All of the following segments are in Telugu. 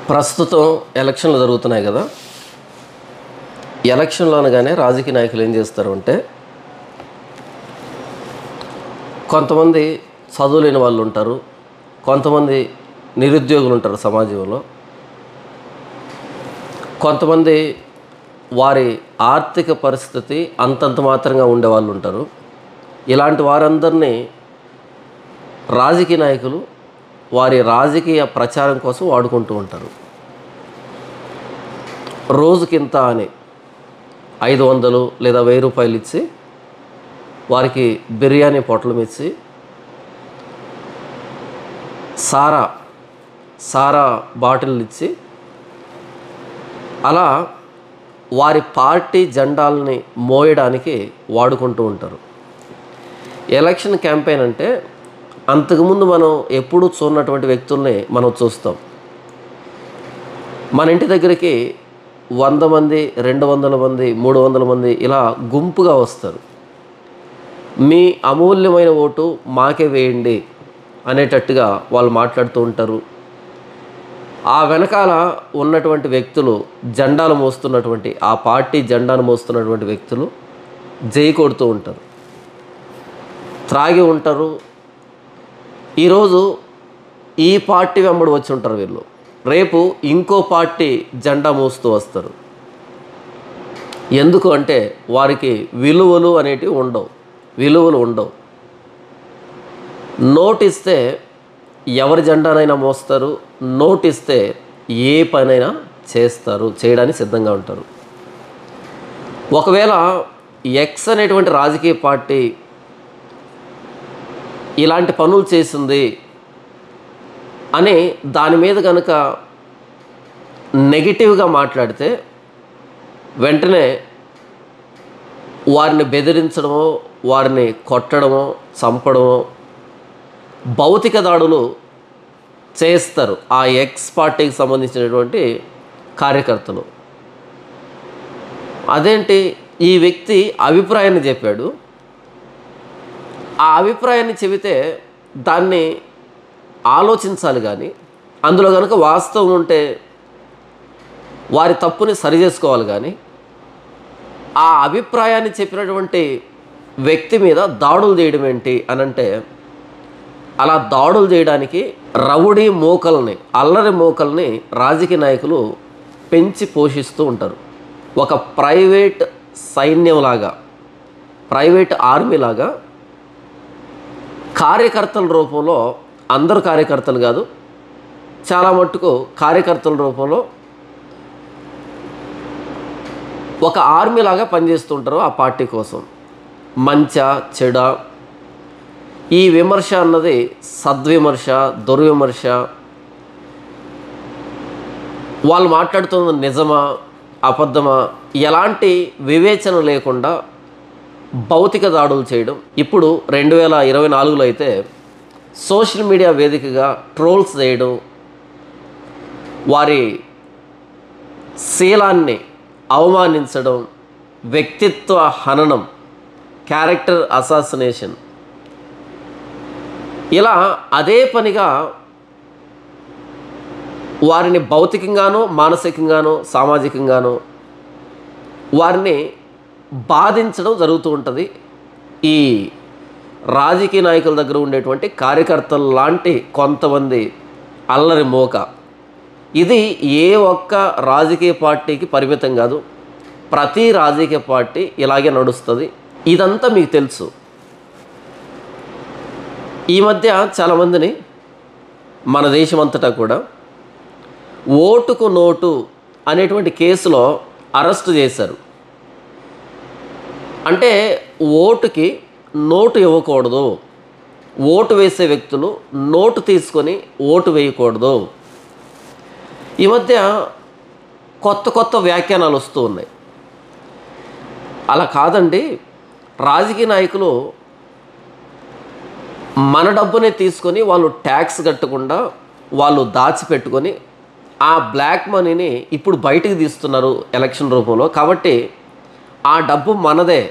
ప్రస్తుతం ఎలక్షన్లు జరుగుతున్నాయి కదా. ఎలక్షన్లో అనగానే రాజకీయ నాయకులు ఏం చేస్తారు అంటే, కొంతమంది చదువులేని వాళ్ళు ఉంటారు, కొంతమంది నిరుద్యోగులు ఉంటారు సమాజంలో, కొంతమంది వారి ఆర్థిక పరిస్థితి అంతంత మాత్రంగా ఉండేవాళ్ళు ఉంటారు. ఇలాంటి వారందరినీ రాజకీయ నాయకులు వారి రాజకీయ ప్రచారం కోసం వాడుకుంటూ ఉంటారు. రోజుకింత అని 500 లేదా 1000 రూపాయలు ఇచ్చి వారికి బిర్యానీ పొట్లం ఇచ్చి సారా బాటిల్ ఇచ్చి అలా వారి పార్టీ జెండాలని మోయడానికి వాడుకుంటూ ఉంటారు. ఎలక్షన్ క్యాంపెయిన్ అంటే అంతకుముందు మనం ఎప్పుడూ చూడనటువంటి వ్యక్తుల్ని మనం చూస్తాం. మన ఇంటి దగ్గరికి 100 మంది, 200 మంది, 300 మంది ఇలా గుంపుగా వస్తారు. మీ అమూల్యమైన ఓటు మాకే వేయండి అనేటట్టుగా వాళ్ళు మాట్లాడుతూ ఉంటారు. ఆ వెనకాల ఉన్నటువంటి వ్యక్తులు, జెండాలు మోస్తున్నటువంటి ఆ పార్టీ జెండాను మోస్తున్నటువంటి వ్యక్తులు జై కొడుతూ ఉంటారు, త్రాగి ఉంటారు. ఈరోజు ఈ పార్టీ వెంబడి వచ్చి ఉంటారు వీళ్ళు, రేపు ఇంకో పార్టీ జెండా మోస్తూ వస్తారు. ఎందుకు అంటే వారికి విలువలు అనేటివి ఉండవు. నోటిస్తే ఎవరి జెండానైనా మోస్తారు, నోటిస్తే ఏ పనైనా చేయడానికి సిద్ధంగా ఉంటారు. ఒకవేళ ఎక్స్ అనేటువంటి రాజకీయ పార్టీ ఇలాంటి పనులు చేసింది అని దాని మీద కనుక నెగిటివ్గా మాట్లాడితే వెంటనే వారిని బెదిరించడమో, వారిని కొట్టడమో, చంపడమో, భౌతిక దాడులు చేస్తారు ఆ ఎక్స్ పార్టీకి సంబంధించినటువంటి కార్యకర్తలు. అదేంటి, ఈ వ్యక్తి అభిప్రాయాన్ని చెప్పాడు, ఆ అభిప్రాయాన్ని చెబితే దాన్ని ఆలోచించాలి, కానీ అందులో కనుక వాస్తవం ఉంటే వారి తప్పుని సరిచేసుకోవాలి. కానీ ఆ అభిప్రాయాన్ని చెప్పినటువంటి వ్యక్తి మీద దాడులు చేయడం ఏంటి అని అంటే, అలా దాడులు చేయడానికి రౌడీ మోకల్ని, అల్లరి మోకల్ని రాజకీయ నాయకులు పెంచి పోషిస్తూ ఉంటారు. ఒక ప్రైవేట్ సైన్యంలాగా, ప్రైవేట్ ఆర్మీలాగా కార్యకర్తల రూపంలో, అందరూ కార్యకర్తలు కాదు, చాలా మట్టుకు కార్యకర్తల రూపంలో ఒక ఆర్మీలాగా పనిచేస్తుంటారు ఆ పార్టీ కోసం. మంచా చెడా, ఈ విమర్శ అన్నది సద్విమర్శ, దుర్విమర్శ, వాళ్ళు మాట్లాడుతున్న నిజమా అబద్ధమా ఎలాంటి వివేచన లేకుండా భౌతిక దాడులు చేయడం. ఇప్పుడు 2024లో అయితే సోషల్ మీడియా వేదికగా ట్రోల్స్ చేయడం, వారి శీలాన్ని అవమానించడం, వ్యక్తిత్వ హననం, క్యారెక్టర్ అసాసినేషన్, ఇలా అదే పనిగా వారిని భౌతికంగానో, మానసికంగానో, సామాజికంగానో వారిని బాధించడం జరుగుతూ ఉంటుంది. ఈ రాజకీయ నాయకుల దగ్గర ఉండేటువంటి కార్యకర్తలు లాంటి కొంతమంది అల్లరి మోక. ఇది ఏ ఒక్క రాజకీయ పార్టీకి పరిమితం కాదు, ప్రతి రాజకీయ పార్టీ ఇలాగే నడుస్తుంది. ఇదంతా మీకు తెలుసు. ఈ మధ్య చాలామందిని మన దేశమంతటా కూడా ఓటుకు నోటు అనేటువంటి కేసులో అరెస్టు చేశారు. అంటే ఓటుకి నోటు ఇవ్వకూడదు, ఓటు వేసే వ్యక్తులు నోటు తీసుకొని ఓటు వేయకూడదు. ఈ మధ్య కొత్త వ్యాఖ్యానాలు వస్తూ ఉన్నాయి. అలా కాదండి, రాజకీయ నాయకులు మన డబ్బునే తీసుకొని వాళ్ళు ట్యాక్స్ కట్టకుండా వాళ్ళు దాచిపెట్టుకొని ఆ బ్లాక్ మనీని ఇప్పుడు బయటికి తీస్తున్నారు ఎలక్షన్ రూపంలో. కాబట్టి ఆ డబ్బు మనదే,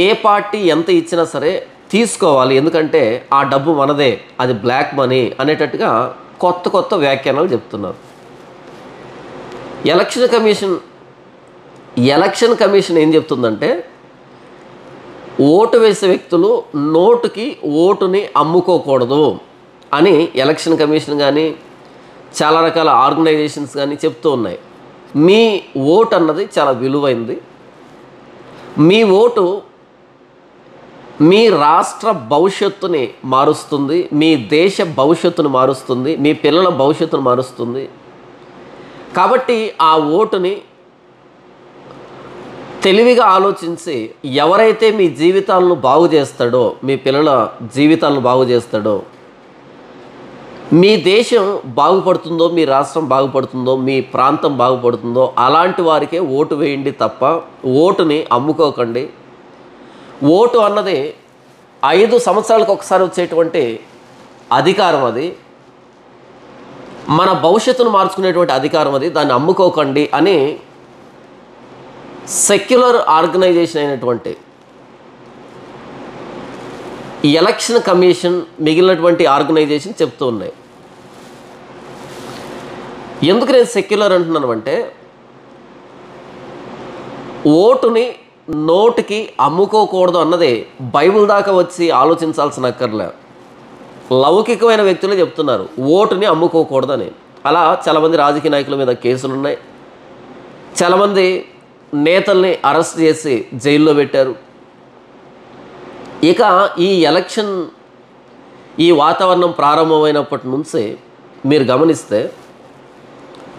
ఏ పార్టీ ఎంత ఇచ్చినా సరే తీసుకోవాలి, ఎందుకంటే ఆ డబ్బు మనదే, అది బ్లాక్ మనీ అనేటట్టుగా కొత్త వ్యాఖ్యానాలు చెప్తున్నారు. ఎలక్షన్ కమిషన్ ఏం చెప్తుందంటే, ఓటు వేసే వ్యక్తులు నోటుకి ఓటుని అమ్ముకోకూడదు అని ఎలక్షన్ కమిషన్ కానీ చాలా రకాల ఆర్గనైజేషన్స్ కానీ చెప్తూ ఉన్నాయి. మీ ఓటు అన్నది చాలా విలువైంది. మీ ఓటు మీ రాష్ట్ర భవిష్యత్తుని మారుస్తుంది, మీ దేశ భవిష్యత్తును మారుస్తుంది, మీ పిల్లల భవిష్యత్తును మారుస్తుంది. కాబట్టి ఆ ఓటుని తెలివిగా ఆలోచించి ఎవరైతే మీ జీవితాలను బాగు చేస్తాడో, మీ పిల్లల జీవితాలను బాగు చేస్తాడో, మీ దేశం బాగుపడుతుందో, మీ రాష్ట్రం బాగుపడుతుందో, మీ ప్రాంతం బాగుపడుతుందో అలాంటి వారికే ఓటు వేయండి తప్ప ఓటుని అమ్ముకోకండి. ఓటు అన్నది 5 సంవత్సరాలకు ఒకసారి వచ్చేటువంటి అధికారం. అది మన భవిష్యత్తును మార్చుకునేటువంటి అధికారం. అది దాన్ని అమ్ముకోకండి అని సెక్యులర్ ఆర్గనైజేషన్ అయినటువంటి ఎలక్షన్ కమిషన్ మిగిలినటువంటి ఆర్గనైజేషన్ చెప్తూ ఉన్నాయి. ఎందుకు నేను సెక్యులర్ అంటున్నాను అంటే, ఓటుని నోటికి అమ్ముకోకూడదు అన్నది బైబిల్ దాకా వచ్చి ఆలోచించాల్సిన అక్కర్లే. లౌకికమైన వ్యక్తులే చెప్తున్నారు ఓటుని అమ్ముకోకూడదని. అలా చాలామంది రాజకీయ నాయకుల మీద కేసులు ఉన్నాయి. చాలామంది నేతల్ని అరెస్ట్ చేసి జైల్లో పెట్టారు. ఇక ఈ వాతావరణం ప్రారంభమైనప్పటి నుంచి మీరు గమనిస్తే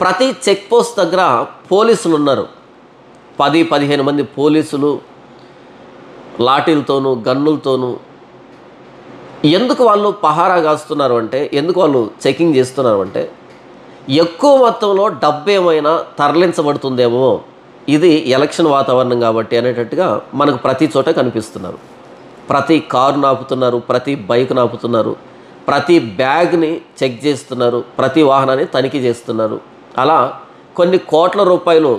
ప్రతి చెక్ పోస్ట్ దగ్గర పోలీసులు ఉన్నారు. 10-15 మంది పోలీసులు లాఠీలతోనూ గన్నులతోనూ. ఎందుకు వాళ్ళు పహారా కాస్తున్నారు అంటే, ఎందుకు వాళ్ళు చెకింగ్ చేస్తున్నారు అంటే, ఎక్కువ మొత్తంలో డబ్బు ఏమైనా తరలించబడుతుందేమో, ఇది ఎలక్షన్ వాతావరణం కాబట్టి అనేటట్టుగా మనకు ప్రతి చోట కనిపిస్తున్నారు. ప్రతి కారును ఆపుతున్నారు, ప్రతి బైక్ను ఆపుతున్నారు, ప్రతి బ్యాగ్ని చెక్ చేస్తున్నారు, ప్రతి వాహనాన్ని తనిఖీ చేస్తున్నారు. అలా కొన్ని కోట్ల రూపాయలు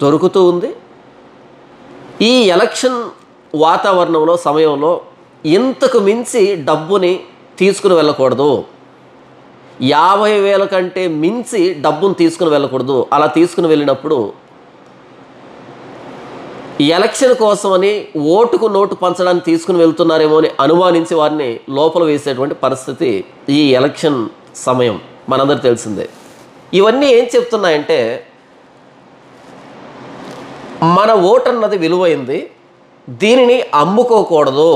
దొరుకుతూ ఉంది. ఈ ఎలక్షన్ వాతావరణంలో సమయంలో ఇంతకు మించి డబ్బుని తీసుకుని వెళ్ళకూడదు. 50,000 కంటే మించి డబ్బును తీసుకుని వెళ్ళకూడదు. అలా తీసుకుని వెళ్ళినప్పుడు ఎలక్షన్ కోసమని ఓటుకు నోటు పంచడానికి తీసుకుని వెళ్తున్నారేమో అని అనుమానించి వారిని లోపల వేసేటువంటి పరిస్థితి ఈ ఎలక్షన్ సమయం మనందరూ తెలిసిందే. ఇవన్నీ ఏం చెప్తున్నాయంటే, మన ఓటు అన్నది విలువైంది, దీనిని అమ్ముకోకూడదు.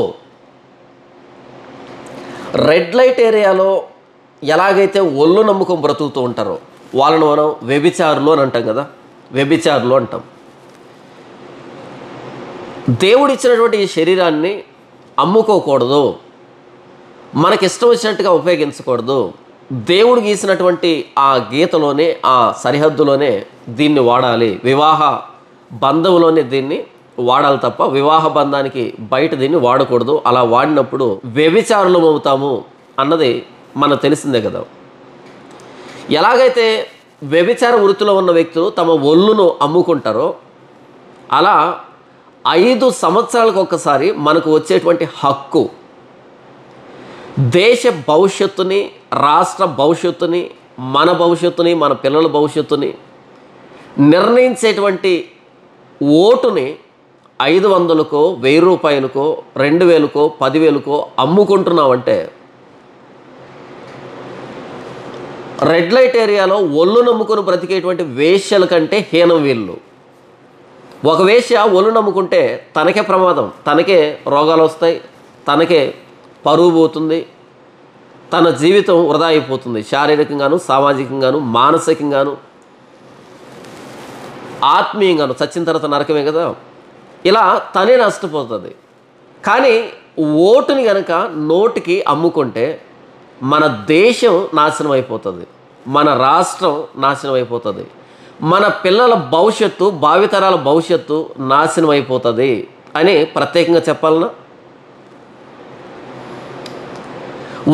రెడ్ లైట్ ఏరియాలో ఎలాగైతే ఒళ్ళు నమ్ముకొని బ్రతుకుతూ ఉంటారో వాళ్ళను మనం వ్యభిచారులు అని అంటాం కదా, వ్యభిచారులు అంటాం. దేవుడిచ్చినటువంటి ఈ శరీరాన్ని అమ్ముకోకూడదు, మనకిష్టం వచ్చినట్టుగా ఉపయోగించకూడదు. దేవుడు గీసినటువంటి ఆ గీతలోనే, ఆ సరిహద్దులోనే దీన్ని వాడాలి. వివాహ బంధంలోనే దీన్ని వాడాలి తప్ప వివాహ బంధానికి బయట దీన్ని వాడకూడదు. అలా వాడినప్పుడు వ్యభిచారులం అవుతాము అన్నది మనకు తెలిసిందే కదా. ఎలాగైతే వ్యభిచార వృత్తిలో ఉన్న వ్యక్తులు తమ ఒళ్ళును అమ్ముకుంటారో, అలా 5 సంవత్సరాలకు ఒక్కసారి మనకు వచ్చేటువంటి హక్కు దేశ భవిష్యత్తుని, రాష్ట్ర భవిష్యత్తుని, మన భవిష్యత్తుని, మన పిల్లల భవిష్యత్తుని నిర్ణయించేటువంటి ఓటుని 500కో, 1000 రూపాయలకో, 2000కో, 10,000కో అమ్ముకుంటున్నామంటే, రెడ్ లైట్ ఏరియాలో ఒళ్ళు నమ్ముకుని బ్రతికేటువంటి వేశ్యల కంటే హీనం వీళ్ళు. ఒక వేశ్య ఒళ్ళు నమ్ముకుంటే తనకే ప్రమాదం, తనకే రోగాలు వస్తాయి, తనకే పరువు పోతుంది, తన జీవితం వృధా అయిపోతుంది. శారీరకంగాను, సామాజికంగాను, మానసికంగాను, ఆత్మీయంగాను. చచ్చిన తర్వాత నరకమే కదా. ఇలా తనే నష్టపోతుంది. కానీ ఓటుని కనుక నోటికి అమ్ముకుంటే మన దేశం నాశనం అయిపోతుంది, మన రాష్ట్రం నాశనం అయిపోతుంది, మన పిల్లల భవిష్యత్తు, భావితరాల భవిష్యత్తు నాశనం అయిపోతుంది అని ప్రత్యేకంగా చెప్పాలన్నా.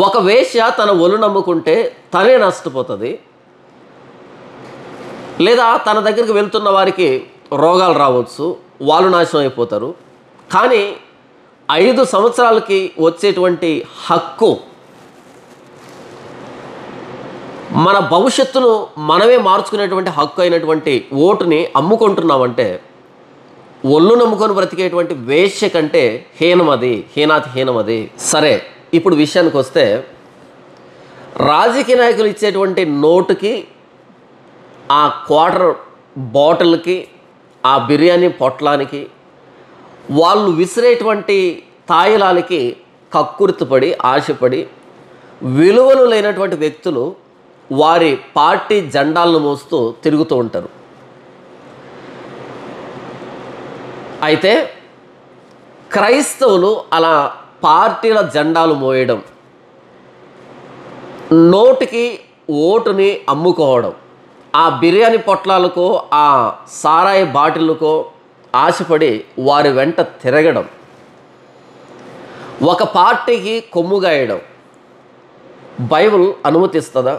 ఒక వేశ్య తన ఒళ్ళు నమ్ముకుంటే తనే నష్టపోతుంది, లేదా తన దగ్గరికి వెళ్తున్న వారికి రోగాలు రావచ్చు, వాళ్ళు నాశనం అయిపోతారు. కానీ 5 సంవత్సరాలకి వచ్చేటువంటి హక్కు మన భవిష్యత్తును మనమే మార్చుకునేటువంటి హక్కు అయినటువంటి ఓటుని అమ్ముకుంటున్నామంటే ఒళ్ళు నమ్ముకొని బ్రతికేటువంటి వేశ్య కంటే హీనమది, హీనాతి హీనమది. సరే, ఇప్పుడు విషయానికి వస్తే రాజకీయ నాయకులు ఇచ్చేటువంటి నోటుకి, ఆ క్వార్టర్ బాటిల్కి, ఆ బిర్యానీ పొట్లానికి, వాళ్ళు విసిరేటువంటి తాయిలాలకి కక్కుర్తిపడి ఆశపడి విలువలు లేనటువంటి వ్యక్తులు వారి పార్టీ జెండాలను మోస్తూ తిరుగుతూ ఉంటారు. అయితే క్రైస్తవులు అలా పార్టీల జెండాలు మోయడం, నోటికి ఓటుని అమ్ముకోవడం, ఆ బిర్యానీ పొట్లాలకో ఆ సారాయి బాటిళ్ళకో ఆశపడి వారి వెంట తిరగడం, ఒక పార్టీకి కొమ్ముగాయడం బైబిల్ అనుమతిస్తుందా?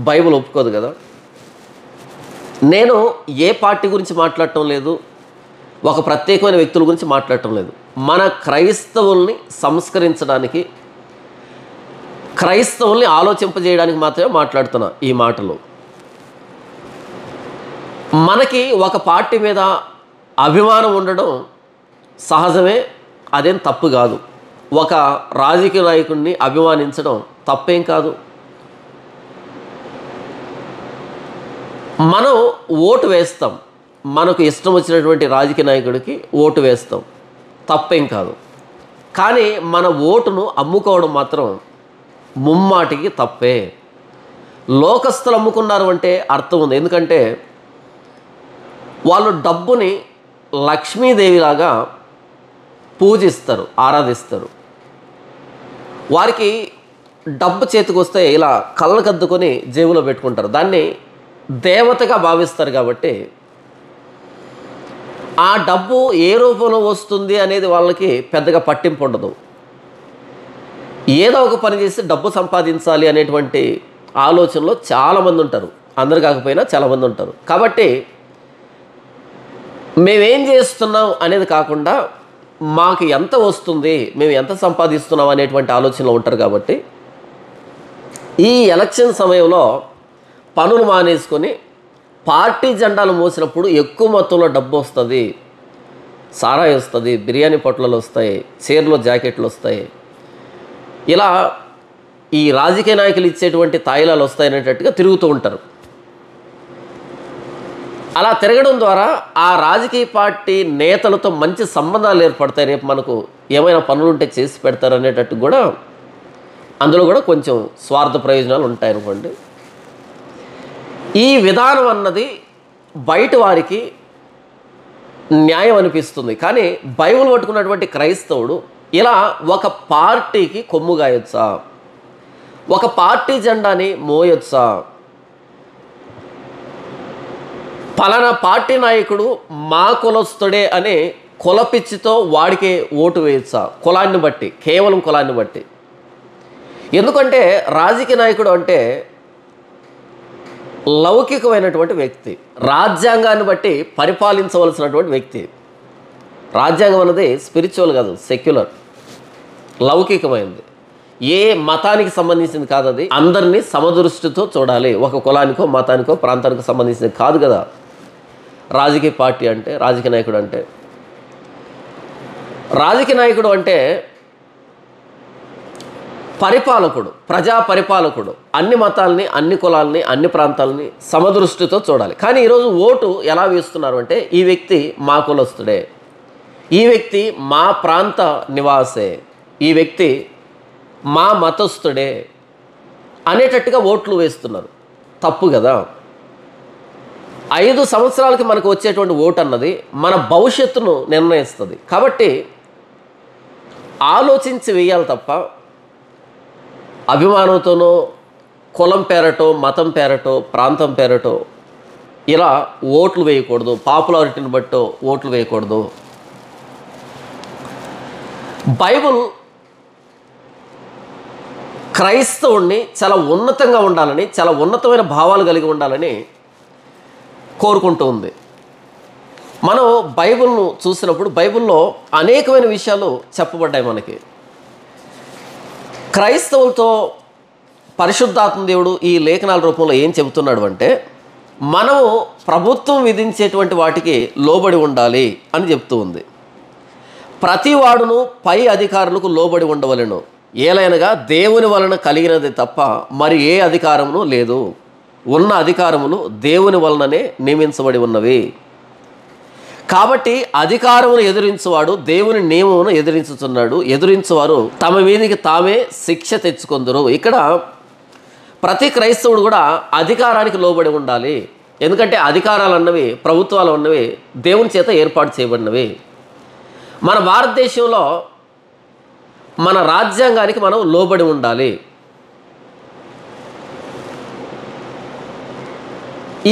బైబిల్ ఒప్పుకోదు కదా. నేను ఏ పార్టీ గురించి మాట్లాడటం లేదు, ఒక ప్రత్యేకమైన వ్యక్తుల గురించి మాట్లాడటం లేదు. మన క్రైస్తవుల్ని సంస్కరించడానికి, క్రైస్తవుల్ని ఆలోచింపజేయడానికి మాత్రమే మాట్లాడుతున్నా ఈ మాటలు. మనకి ఒక పార్టీ మీద అభిమానం ఉండడం సహజమే, అదేం తప్పు కాదు. ఒక రాజకీయ నాయకుడిని అభిమానించడం తప్పేం కాదు. మనం ఓటు వేస్తాం, మనకు ఇష్టం వచ్చినటువంటి రాజకీయ నాయకుడికి ఓటు వేస్తాం, తప్పేం కాదు. కానీ మన ఓటును అమ్ముకోవడం మాత్రం ముమ్మాటికి తప్పే. లోకస్తులు అమ్ముకున్నారు అంటే అర్థం ఉంది. ఎందుకంటే వాళ్ళు డబ్బుని లక్ష్మీదేవిలాగా పూజిస్తారు, ఆరాధిస్తారు. వారికి డబ్బు చేతికి వస్తే ఇలా కళ్ళకద్దుకొని జేబులో పెట్టుకుంటారు. దాన్ని దేవతగా భావిస్తారు. కాబట్టి ఆ డబ్బు ఏ రూపంలో వస్తుంది అనేది వాళ్ళకి పెద్దగా పట్టింపు ఉండదు. ఏదో ఒక పని చేసి డబ్బు సంపాదించాలి అనేటువంటి ఆలోచనలో చాలామంది ఉంటారు. అందరు కాకపోయినా చాలామంది ఉంటారు. కాబట్టి మేమేం చేస్తున్నాం అనేది కాకుండా మాకు ఎంత వస్తుంది, మేము ఎంత సంపాదిస్తున్నాం అనేటువంటి ఆలోచనలో ఉంటారు. కాబట్టి ఈ ఎలక్షన్ సమయంలో పనులు మానేసుకొని పార్టీ జెండాలు మోసినప్పుడు ఎక్కువ మొత్తంలో డబ్బు వస్తుంది, సారాయి వస్తుంది, బిర్యానీ పొట్లాలు వస్తాయి, చీరలు జాకెట్లు వస్తాయి, ఇలా ఈ రాజకీయ నాయకులు ఇచ్చేటువంటి తాయిలాలు వస్తాయనేటట్టుగా తిరుగుతూ ఉంటారు. అలా తిరగడం ద్వారా ఆ రాజకీయ పార్టీ నేతలతో మంచి సంబంధాలు ఏర్పడతాయి. రేపు మనకు ఏమైనా పనులుంటే చేసి పెడతారు అనేటట్టు కూడా అందులో కూడా కొంచెం స్వార్థ ప్రయోజనాలు ఉంటాయనుకోండి. ఈ విధానం అన్నది బయట వారికి న్యాయం అనిపిస్తుంది. కానీ బైబిల్ పట్టుకున్నటువంటి క్రైస్తవుడు ఇలా ఒక పార్టీకి కొమ్ముగాయొచ్చా, ఒక పార్టీ జెండాని మోయొచ్చా, పలానా పార్టీ నాయకుడు మా కులస్తుడే అనే కులపిచ్చితో వాడికే ఓటు వేయచ్చా, కులాన్ని బట్టి, కేవలం కులాన్ని బట్టి. ఎందుకంటే రాజకీయ నాయకుడు అంటే లౌకికమైనటువంటి వ్యక్తి, రాజ్యాంగాన్ని బట్టి పరిపాలించవలసినటువంటి వ్యక్తి. రాజ్యాంగం అన్నది స్పిరిచువల్ కాదు, సెక్యులర్, లౌకికమైనది. ఏ మతానికి సంబంధించింది కాదు అది. అందరినీ సమదృష్టితో చూడాలి. ఒక కులానికో మతానికో ప్రాంతానికో సంబంధించింది కాదు కదా రాజకీయ పార్టీ అంటే, రాజకీయ నాయకుడు అంటే. రాజకీయ నాయకుడు అంటే పరిపాలకుడు, ప్రజా పరిపాలకుడు. అన్ని మతాలని, అన్ని కులాలని, అన్ని ప్రాంతాలని సమదృష్టితో చూడాలి. కానీ ఈరోజు ఓటు ఎలా వేస్తున్నారు అంటే, ఈ వ్యక్తి మా కులస్తుడే, ఈ వ్యక్తి మా ప్రాంత నివాసే, ఈ వ్యక్తి మా మతస్థుడే అనేటట్టుగా ఓట్లు వేస్తున్నారు. తప్పు కదా. 5 సంవత్సరాలకి మనకు వచ్చేటువంటి ఓటు అన్నది మన భవిష్యత్తును నిర్ణయిస్తుంది. కాబట్టి ఆలోచించి వేయాలి తప్ప అభిమానంతోనో, కులం పేరటో, మతం పేరటో, ప్రాంతం పేరటో ఇలా ఓట్లు వేయకూడదు. పాపులారిటీని బట్టో ఓట్లు వేయకూడదు. బైబిల్ క్రైస్తవుణ్ణి చాలా ఉన్నతంగా ఉండాలని, చాలా ఉన్నతమైన భావాలు కలిగి ఉండాలని కోరుకుంటూ ఉంది. మనం బైబిల్ను చూసినప్పుడు బైబిల్లో అనేకమైన విషయాలు చెప్పబడ్డాయి మనకి. క్రైస్తవులతో పరిశుద్ధాత్మ దేవుడు ఈ లేఖనాల రూపంలో ఏం చెబుతున్నాడు అంటే, మనము ప్రభుత్వం విధించేటువంటి వాటికి లోబడి ఉండాలి అని చెప్తూ ఉంది. ప్రతి వాడును పై అధికారులకు లోబడి ఉండవలెను, ఏలైనగా దేవుని వలన కలిగినది తప్ప మరి ఏ అధికారమును లేదు. ఉన్న అధికారములు దేవుని వలననే నియమించబడి ఉన్నవి. కాబట్టి అధికారమును ఎదిరించువాడు దేవుని నియమమును ఎదిరించుతున్నాడు. ఎదిరించువారు తమ మీదికి తామే శిక్ష తెచ్చుకొందురు. ఇక్కడ ప్రతి క్రైస్తవుడు కూడా అధికారానికి లోబడి ఉండాలి. ఎందుకంటే అధికారాలు అన్నవి, ప్రభుత్వాలు అన్నవి దేవుని చేత ఏర్పాటు చేయబడినవి. మన భారతదేశంలో మన రాజ్యాంగానికి మనం లోబడి ఉండాలి.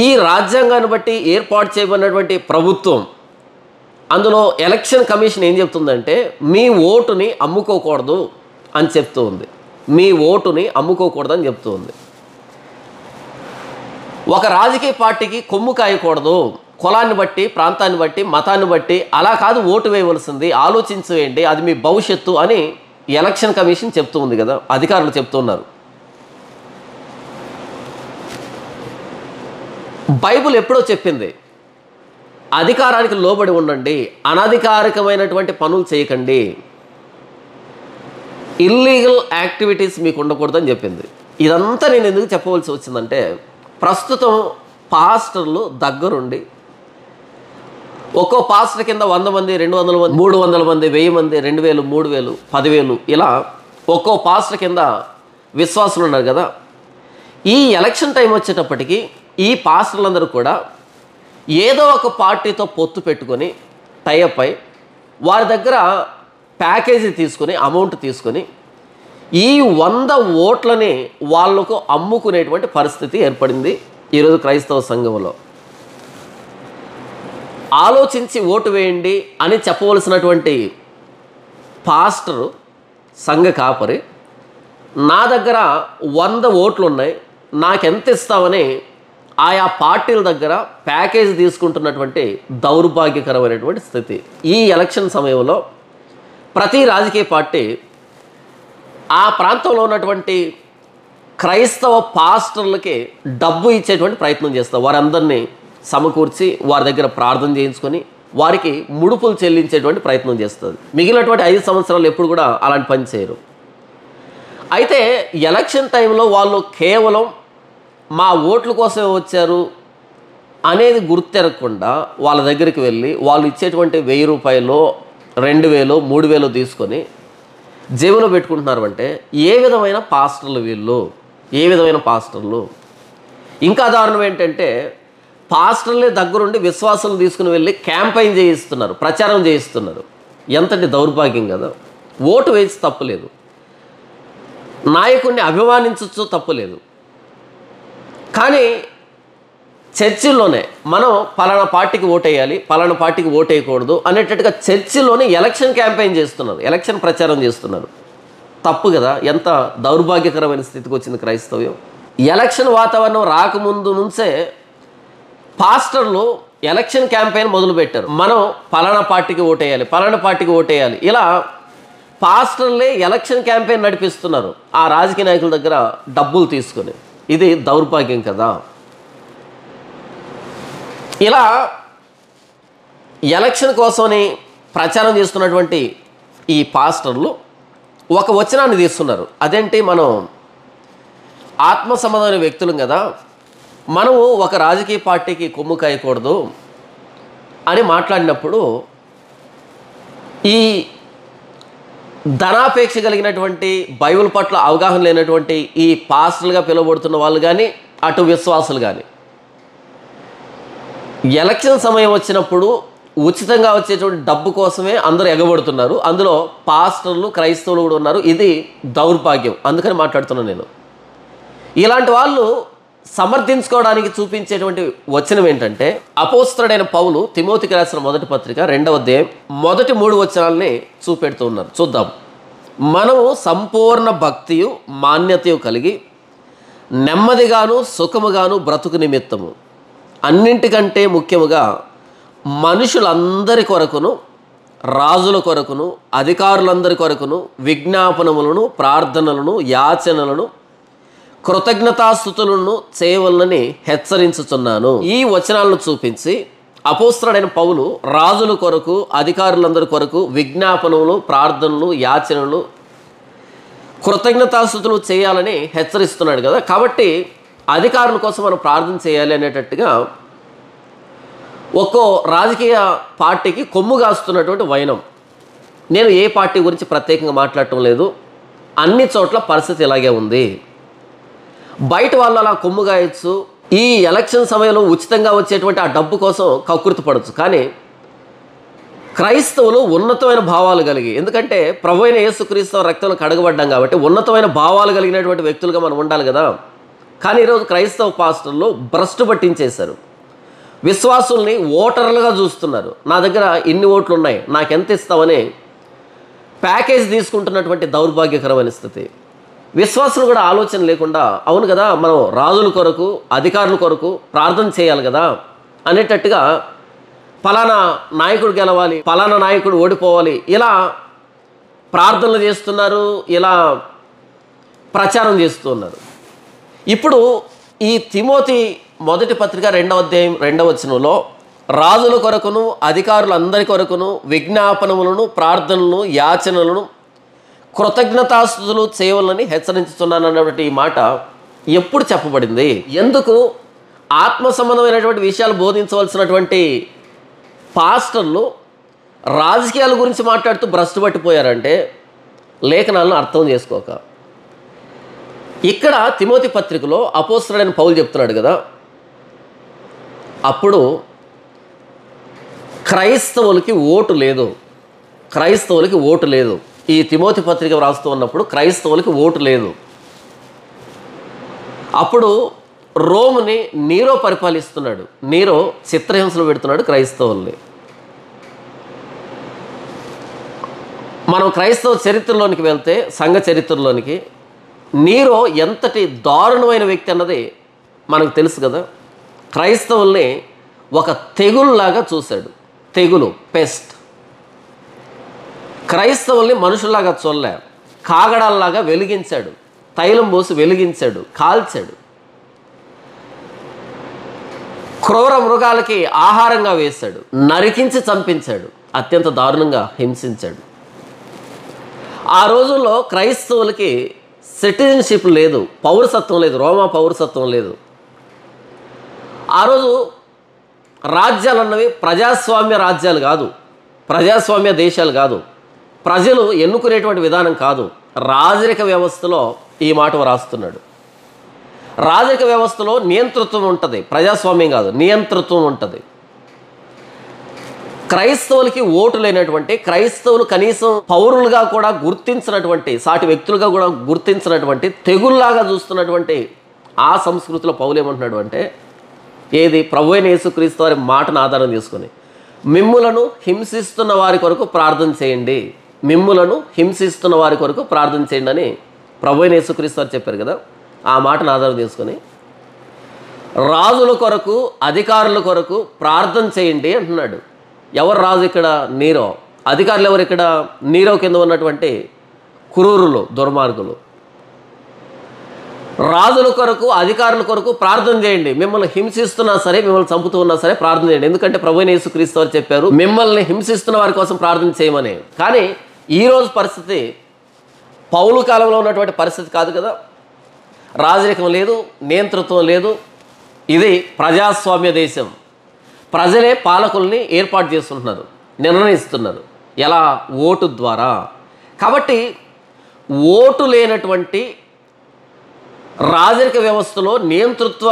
ఈ రాజ్యాంగాన్ని బట్టి ఏర్పాటు చేయబడినటువంటి ప్రభుత్వం, అందులో ఎలక్షన్ కమిషన్ ఏం చెప్తుందంటే, మీ ఓటుని అమ్ముకోకూడదు అని చెప్తూ ఉంది. మీ ఓటుని అమ్ముకోకూడదని చెప్తూ ఉంది. ఒక రాజకీయ పార్టీకి కొమ్ము కాయకూడదు. కులాన్ని బట్టి, ప్రాంతాన్ని బట్టి, మతాన్ని బట్టి అలా కాదు ఓటు వేయవలసింది, ఆలోచించి వేయండి, అది మీ భవిష్యత్తు అని ఎలక్షన్ కమిషన్ చెప్తూ ఉంది కదా, అధికారులు చెప్తున్నారు. బైబిల్ ఎప్పుడో చెప్పింది, అధికారానికి లోబడి ఉండండి, అనధికారికమైనటువంటి పనులు చేయకండి, ఇల్లీగల్ యాక్టివిటీస్ మీకు ఉండకూడదని చెప్పింది. ఇదంతా నేను ఎందుకు చెప్పవలసి వచ్చిందంటే, ప్రస్తుతం పాస్టర్లు దగ్గరుండి ఒక్కో పాస్టర్ కింద 100 మంది, 200 మంది, 300 మంది, 1000 మంది, 2000, 3000, 10,000 ఇలా ఒక్కో పాస్టర్ కింద విశ్వాసులు ఉన్నారు కదా. ఈ ఎలక్షన్ టైం వచ్చేటప్పటికి ఈ పాస్టర్లందరూ కూడా ఏదో ఒక పార్టీతో పొత్తు పెట్టుకొని టైఅప్ అయి వారి దగ్గర ప్యాకేజీ తీసుకొని, అమౌంట్ తీసుకొని ఈ 100 ఓట్లని వాళ్లకు అమ్ముకునేటువంటి పరిస్థితి ఏర్పడింది ఈరోజు క్రైస్తవ సంఘంలో. ఆలోచించి ఓటు వేయండి అని చెప్పవలసినటువంటి పాస్టరు, సంఘ కాపరి, నా దగ్గర 100 ఓట్లు ఉన్నాయి, నాకెంత ఇస్తామని ఆయా పార్టీల దగ్గర ప్యాకేజ్ తీసుకుంటున్నటువంటి దౌర్భాగ్యకరమైనటువంటి స్థితి. ఈ ఎలక్షన్ సమయంలో ప్రతి రాజకీయ పార్టీ ఆ ప్రాంతంలో ఉన్నటువంటి క్రైస్తవ పాస్టర్లకి డబ్బు ఇచ్చేటువంటి ప్రయత్నం చేస్తారు. వారందరినీ సమకూర్చి వారి దగ్గర ప్రార్థన చేయించుకొని వారికి ముడుపులు చెల్లించేటువంటి ప్రయత్నం చేస్తుంది. మిగిలినటువంటి 5 సంవత్సరాలు ఎప్పుడు కూడా అలాంటి పని చేయరు. అయితే ఎలక్షన్ టైంలో వాళ్ళు కేవలం మా ఓట్ల కోసమే వచ్చారు అనేది గుర్తెరగకుండా వాళ్ళ దగ్గరికి వెళ్ళి వాళ్ళు ఇచ్చేటువంటి 1000 రూపాయలు, 2000, 3000 తీసుకొని జేబులో పెట్టుకుంటున్నారు. అంటే ఏ విధమైన పాస్టర్లు వీళ్ళు, ఏ విధమైన పాస్టర్లు. ఇంకా దారుణం ఏంటంటే, పాస్టర్లే దగ్గరుండి విశ్వాసాలు తీసుకుని వెళ్ళి క్యాంపెయిన్ చేయిస్తున్నారు, ప్రచారం చేయిస్తున్నారు. ఎంతటి దౌర్భాగ్యం కదా. ఓటు వేసి తప్పులేదు, నాయకుడిని అభిమానించచ్చు తప్పులేదు, కానీ చర్చిల్లోనే మనం పలానా పార్టీకి ఓటేయాలి, పలానా పార్టీకి ఓటేయకూడదు అనేటట్టుగా చర్చిల్లోనే ఎలక్షన్ క్యాంపెయిన్ చేస్తున్నారు, ఎలక్షన్ ప్రచారం చేస్తున్నారు. తప్పు కదా. ఎంత దౌర్భాగ్యకరమైన స్థితికి వచ్చింది క్రైస్తవ్యం. ఎలక్షన్ వాతావరణం రాకముందు నుంచే పాస్టర్లు ఎలక్షన్ క్యాంపెయిన్ మొదలుపెట్టారు. మనం పలానా పార్టీకి ఓటేయాలి, పలానా పార్టీకి ఓటేయాలి, ఇలా పాస్టర్లే ఎలక్షన్ క్యాంపెయిన్ నడిపిస్తున్నారు ఆ రాజకీయ నాయకుల దగ్గర డబ్బులు తీసుకొని. ఇది దౌర్భాగ్యం కదా. ఇలా ఎలక్షన్ కోసమని ప్రచారం చేస్తున్నటువంటి ఈ పాస్టర్లు ఒక వచనాన్ని తీస్తున్నారు. అదేంటి, మనం ఆత్మ సంబంధమైన వ్యక్తులం కదా, మనము ఒక రాజకీయ పార్టీకి కొమ్ము కాయకూడదు అని మాట్లాడినప్పుడు ఈ ధనాపేక్ష కలిగినటువంటి, బైబిల్ పట్ల అవగాహన లేనటువంటి ఈ పాస్టర్లుగా పిలువబడుతున్న వాళ్ళు కానీ, అటు విశ్వాసులు కానీ ఎలక్షన్ సమయం వచ్చినప్పుడు ఉచితంగా వచ్చేటువంటి డబ్బు కోసమే అందరూ ఎగబడుతున్నారు. అందులో పాస్టర్లు, క్రైస్తవులు కూడా ఉన్నారు. ఇది దౌర్భాగ్యం. అందుకని మాట్లాడుతున్నాను నేను. ఇలాంటి వాళ్ళు సమర్థించుకోవడానికి చూపించేటువంటి వచనం ఏంటంటే, అపోస్తలుడైన పౌలు తిమోతికి రాసిన మొదటి పత్రిక 2వ అధ్యాయం మొదటి 3 వచనాలని చూపెడుతూ ఉన్నారు. చూద్దాం. మనము సంపూర్ణ భక్తియు మాన్యతయు కలిగి నెమ్మదిగాను సుఖముగాను బ్రతుకు నిమిత్తము అన్నింటికంటే ముఖ్యముగా మనుషులందరి కొరకును, రాజుల కొరకును, అధికారులందరి కొరకును విజ్ఞాపనములను, ప్రార్థనలను, యాచనలను కృతజ్ఞతాస్తుతులను చేయవలనని హెచ్చరించుచున్నాను. ఈ వచనాలను చూపించి అపోస్తలుడైన పౌలు రాజుల కొరకు, అధికారులందరి కొరకు విజ్ఞాపనలు, ప్రార్థనలు, యాచనలు, కృతజ్ఞతాస్తుతులు చేయాలని హెచ్చరిస్తున్నాడు కదా. కాబట్టి అధికారుల కోసం మనం ప్రార్థన చేయాలి అనేటట్టుగా ఒక్కో రాజకీయ పార్టీకి కొమ్ము కాస్తున్నటువంటి వైనం. నేను ఏ పార్టీ గురించి ప్రత్యేకంగా మాట్లాడటం లేదు, అన్ని చోట్ల పరిస్థితి ఇలాగే ఉంది. బయట వాళ్ళు అలా కొమ్ము గాయచ్చు, ఈ ఎలక్షన్ సమయంలో ఉచితంగా వచ్చేటువంటి ఆ డబ్బు కోసం కకృతి పడవచ్చు. కానీ క్రైస్తవులు ఉన్నతమైన భావాలు కలిగి, ఎందుకంటే ప్రభు అయిన యేసుక్రీస్తు రక్తంలో కడగబడ్డాం కాబట్టి ఉన్నతమైన భావాలు కలిగినటువంటి వ్యక్తులుగా మనం ఉండాలి కదా. కానీ ఈరోజు క్రైస్తవ పాస్టర్లు భ్రష్టు పట్టించేశారు. విశ్వాసుల్ని ఓటర్లుగా చూస్తున్నారు. నా దగ్గర ఇన్ని ఓట్లు ఉన్నాయి, నాకెంత ఇస్తావని ప్యాకేజ్ తీసుకుంటున్నటువంటి దౌర్భాగ్యకరమైన స్థితి. విశ్వాసులు కూడా ఆలోచన లేకుండా, అవును కదా మనం రాజుల కొరకు, అధికారుల కొరకు ప్రార్థన చేయాలి కదా అనేటట్టుగా ఫలానా నాయకుడు గెలవాలి, ఫలానా నాయకుడు ఓడిపోవాలి, ఇలా ప్రార్థనలు చేస్తున్నారు, ఇలా ప్రచారం చేస్తూ ఉన్నారు. ఇప్పుడు ఈ తిమోతి మొదటి పత్రిక 2వ అధ్యాయం 2వ వచనంలో రాజుల కొరకును, అధికారులందరి కొరకును విజ్ఞాపనములను, ప్రార్థనలను, యాచనలను, కృతజ్ఞతాస్తుతులు చేయవలని హెచ్చరించుతున్నాను అన్నటువంటి ఈ మాట ఎప్పుడు చెప్పబడింది? ఎందుకు ఆత్మ సంబంధమైనటువంటి విషయాలు బోధించవలసినటువంటి పాస్టర్లు రాజకీయాల గురించి మాట్లాడుతూ భ్రష్టు పట్టిపోయారంటే లేఖనాలను అర్థం చేసుకోక. ఇక్కడ తిమోతి పత్రికలో అపోస్తలుడైన పౌలు చెప్తున్నాడు కదా, అప్పుడు క్రైస్తవులకి ఓటు లేదు, క్రైస్తవులకి ఓటు లేదు. ఈ తిమోతి పత్రిక వ్రాస్తూ ఉన్నప్పుడు క్రైస్తవులకి ఓటు లేదు. అప్పుడు రోముని నీరో పరిపాలిస్తున్నాడు. నీరో చిత్రహింసలు పెడుతున్నాడు క్రైస్తవుల్ని. మనం క్రైస్తవ చరిత్రలోనికి వెళ్తే, సంఘ చరిత్రలోనికి, నీరో ఎంతటి దారుణమైన వ్యక్తి అన్నది మనకు తెలుసు కదా. క్రైస్తవుల్ని ఒక తెగుల్లాగా చూశాడు. తెగులు, పెస్ట్. క్రైస్తవుల్ని మనుషుల్లాగా చూడలే, కాగడాల్లాగా వెలిగించాడు, తైలం పోసి వెలిగించాడు, కాల్చాడు. క్రూర మృగాలకి ఆహారంగా వేశాడు, నరికించి చంపించాడు, అత్యంత దారుణంగా హింసించాడు. ఆ రోజుల్లో క్రైస్తవులకి సిటిజన్షిప్ లేదు, పౌరసత్వం లేదు, రోమా పౌరసత్వం లేదు. ఆ రోజు రాజ్యాలు అన్నవి ప్రజాస్వామ్య రాజ్యాలు కాదు, ప్రజాస్వామ్య దేశాలు కాదు, ప్రజలు ఎన్నుకునేటువంటి విధానం కాదు. రాజరిక వ్యవస్థలో ఈ మాట వ్రాస్తున్నాడు. రాజరిక వ్యవస్థలో నియంతృత్వం ఉంటుంది, ప్రజాస్వామ్యం కాదు, నియంతృత్వం ఉంటుంది. క్రైస్తవులకి ఓటు లేనటువంటి, క్రైస్తవులు కనీసం పౌరులుగా కూడా గుర్తించినటువంటి, సాటి వ్యక్తులుగా కూడా గుర్తించినటువంటి, తెగుల్లాగా చూస్తున్నటువంటి ఆ సంస్కృతిలో పౌలు ఏమంటున్నాడు అంటే, ఏది ప్రభు అయిన యేసుక్రీస్తు వారి మాటను ఆధారం చేసుకొని, మిమ్ములను హింసిస్తున్న వారి కొరకు ప్రార్థన చేయండి, మిమ్ములను హింసిస్తున్న వారి కొరకు ప్రార్థన చేయండి అని ప్రభు అయిన యేసుక్రీస్తు వారు చెప్పారు కదా. ఆ మాటను ఆధారం చేసుకొని రాజుల కొరకు, అధికారుల కొరకు ప్రార్థన చేయండి అంటున్నాడు. ఎవరు రాజు ఇక్కడ? నీరో. అధికారులు ఎవరు ఇక్కడ? నీరో కింద ఉన్నటువంటి క్రూరులు, దుర్మార్గులు. రాజుల కొరకు, అధికారుల కొరకు ప్రార్థన చేయండి, మిమ్మల్ని హింసిస్తున్నా సరే, మిమ్మల్ని చంపుతూ ఉన్నా సరే ప్రార్థన చేయండి. ఎందుకంటే ప్రభువైన యేసుక్రీస్తు వారు చెప్పారు మిమ్మల్ని హింసిస్తున్న వారి కోసం ప్రార్థన చేయమని. కానీ ఈరోజు పరిస్థితి పౌలు కాలంలో ఉన్నటువంటి పరిస్థితి కాదు కదా. రాజరికం లేదు, నియంతృత్వం లేదు. ఇది ప్రజాస్వామ్య దేశం. ప్రజలే పాలకుల్ని ఏర్పాటు చేస్తుంటున్నారు, నిర్ణయిస్తున్నారు. ఎలా? ఓటు ద్వారా. కాబట్టి ఓటు లేనటువంటి రాజరిక వ్యవస్థలో, నియంతృత్వ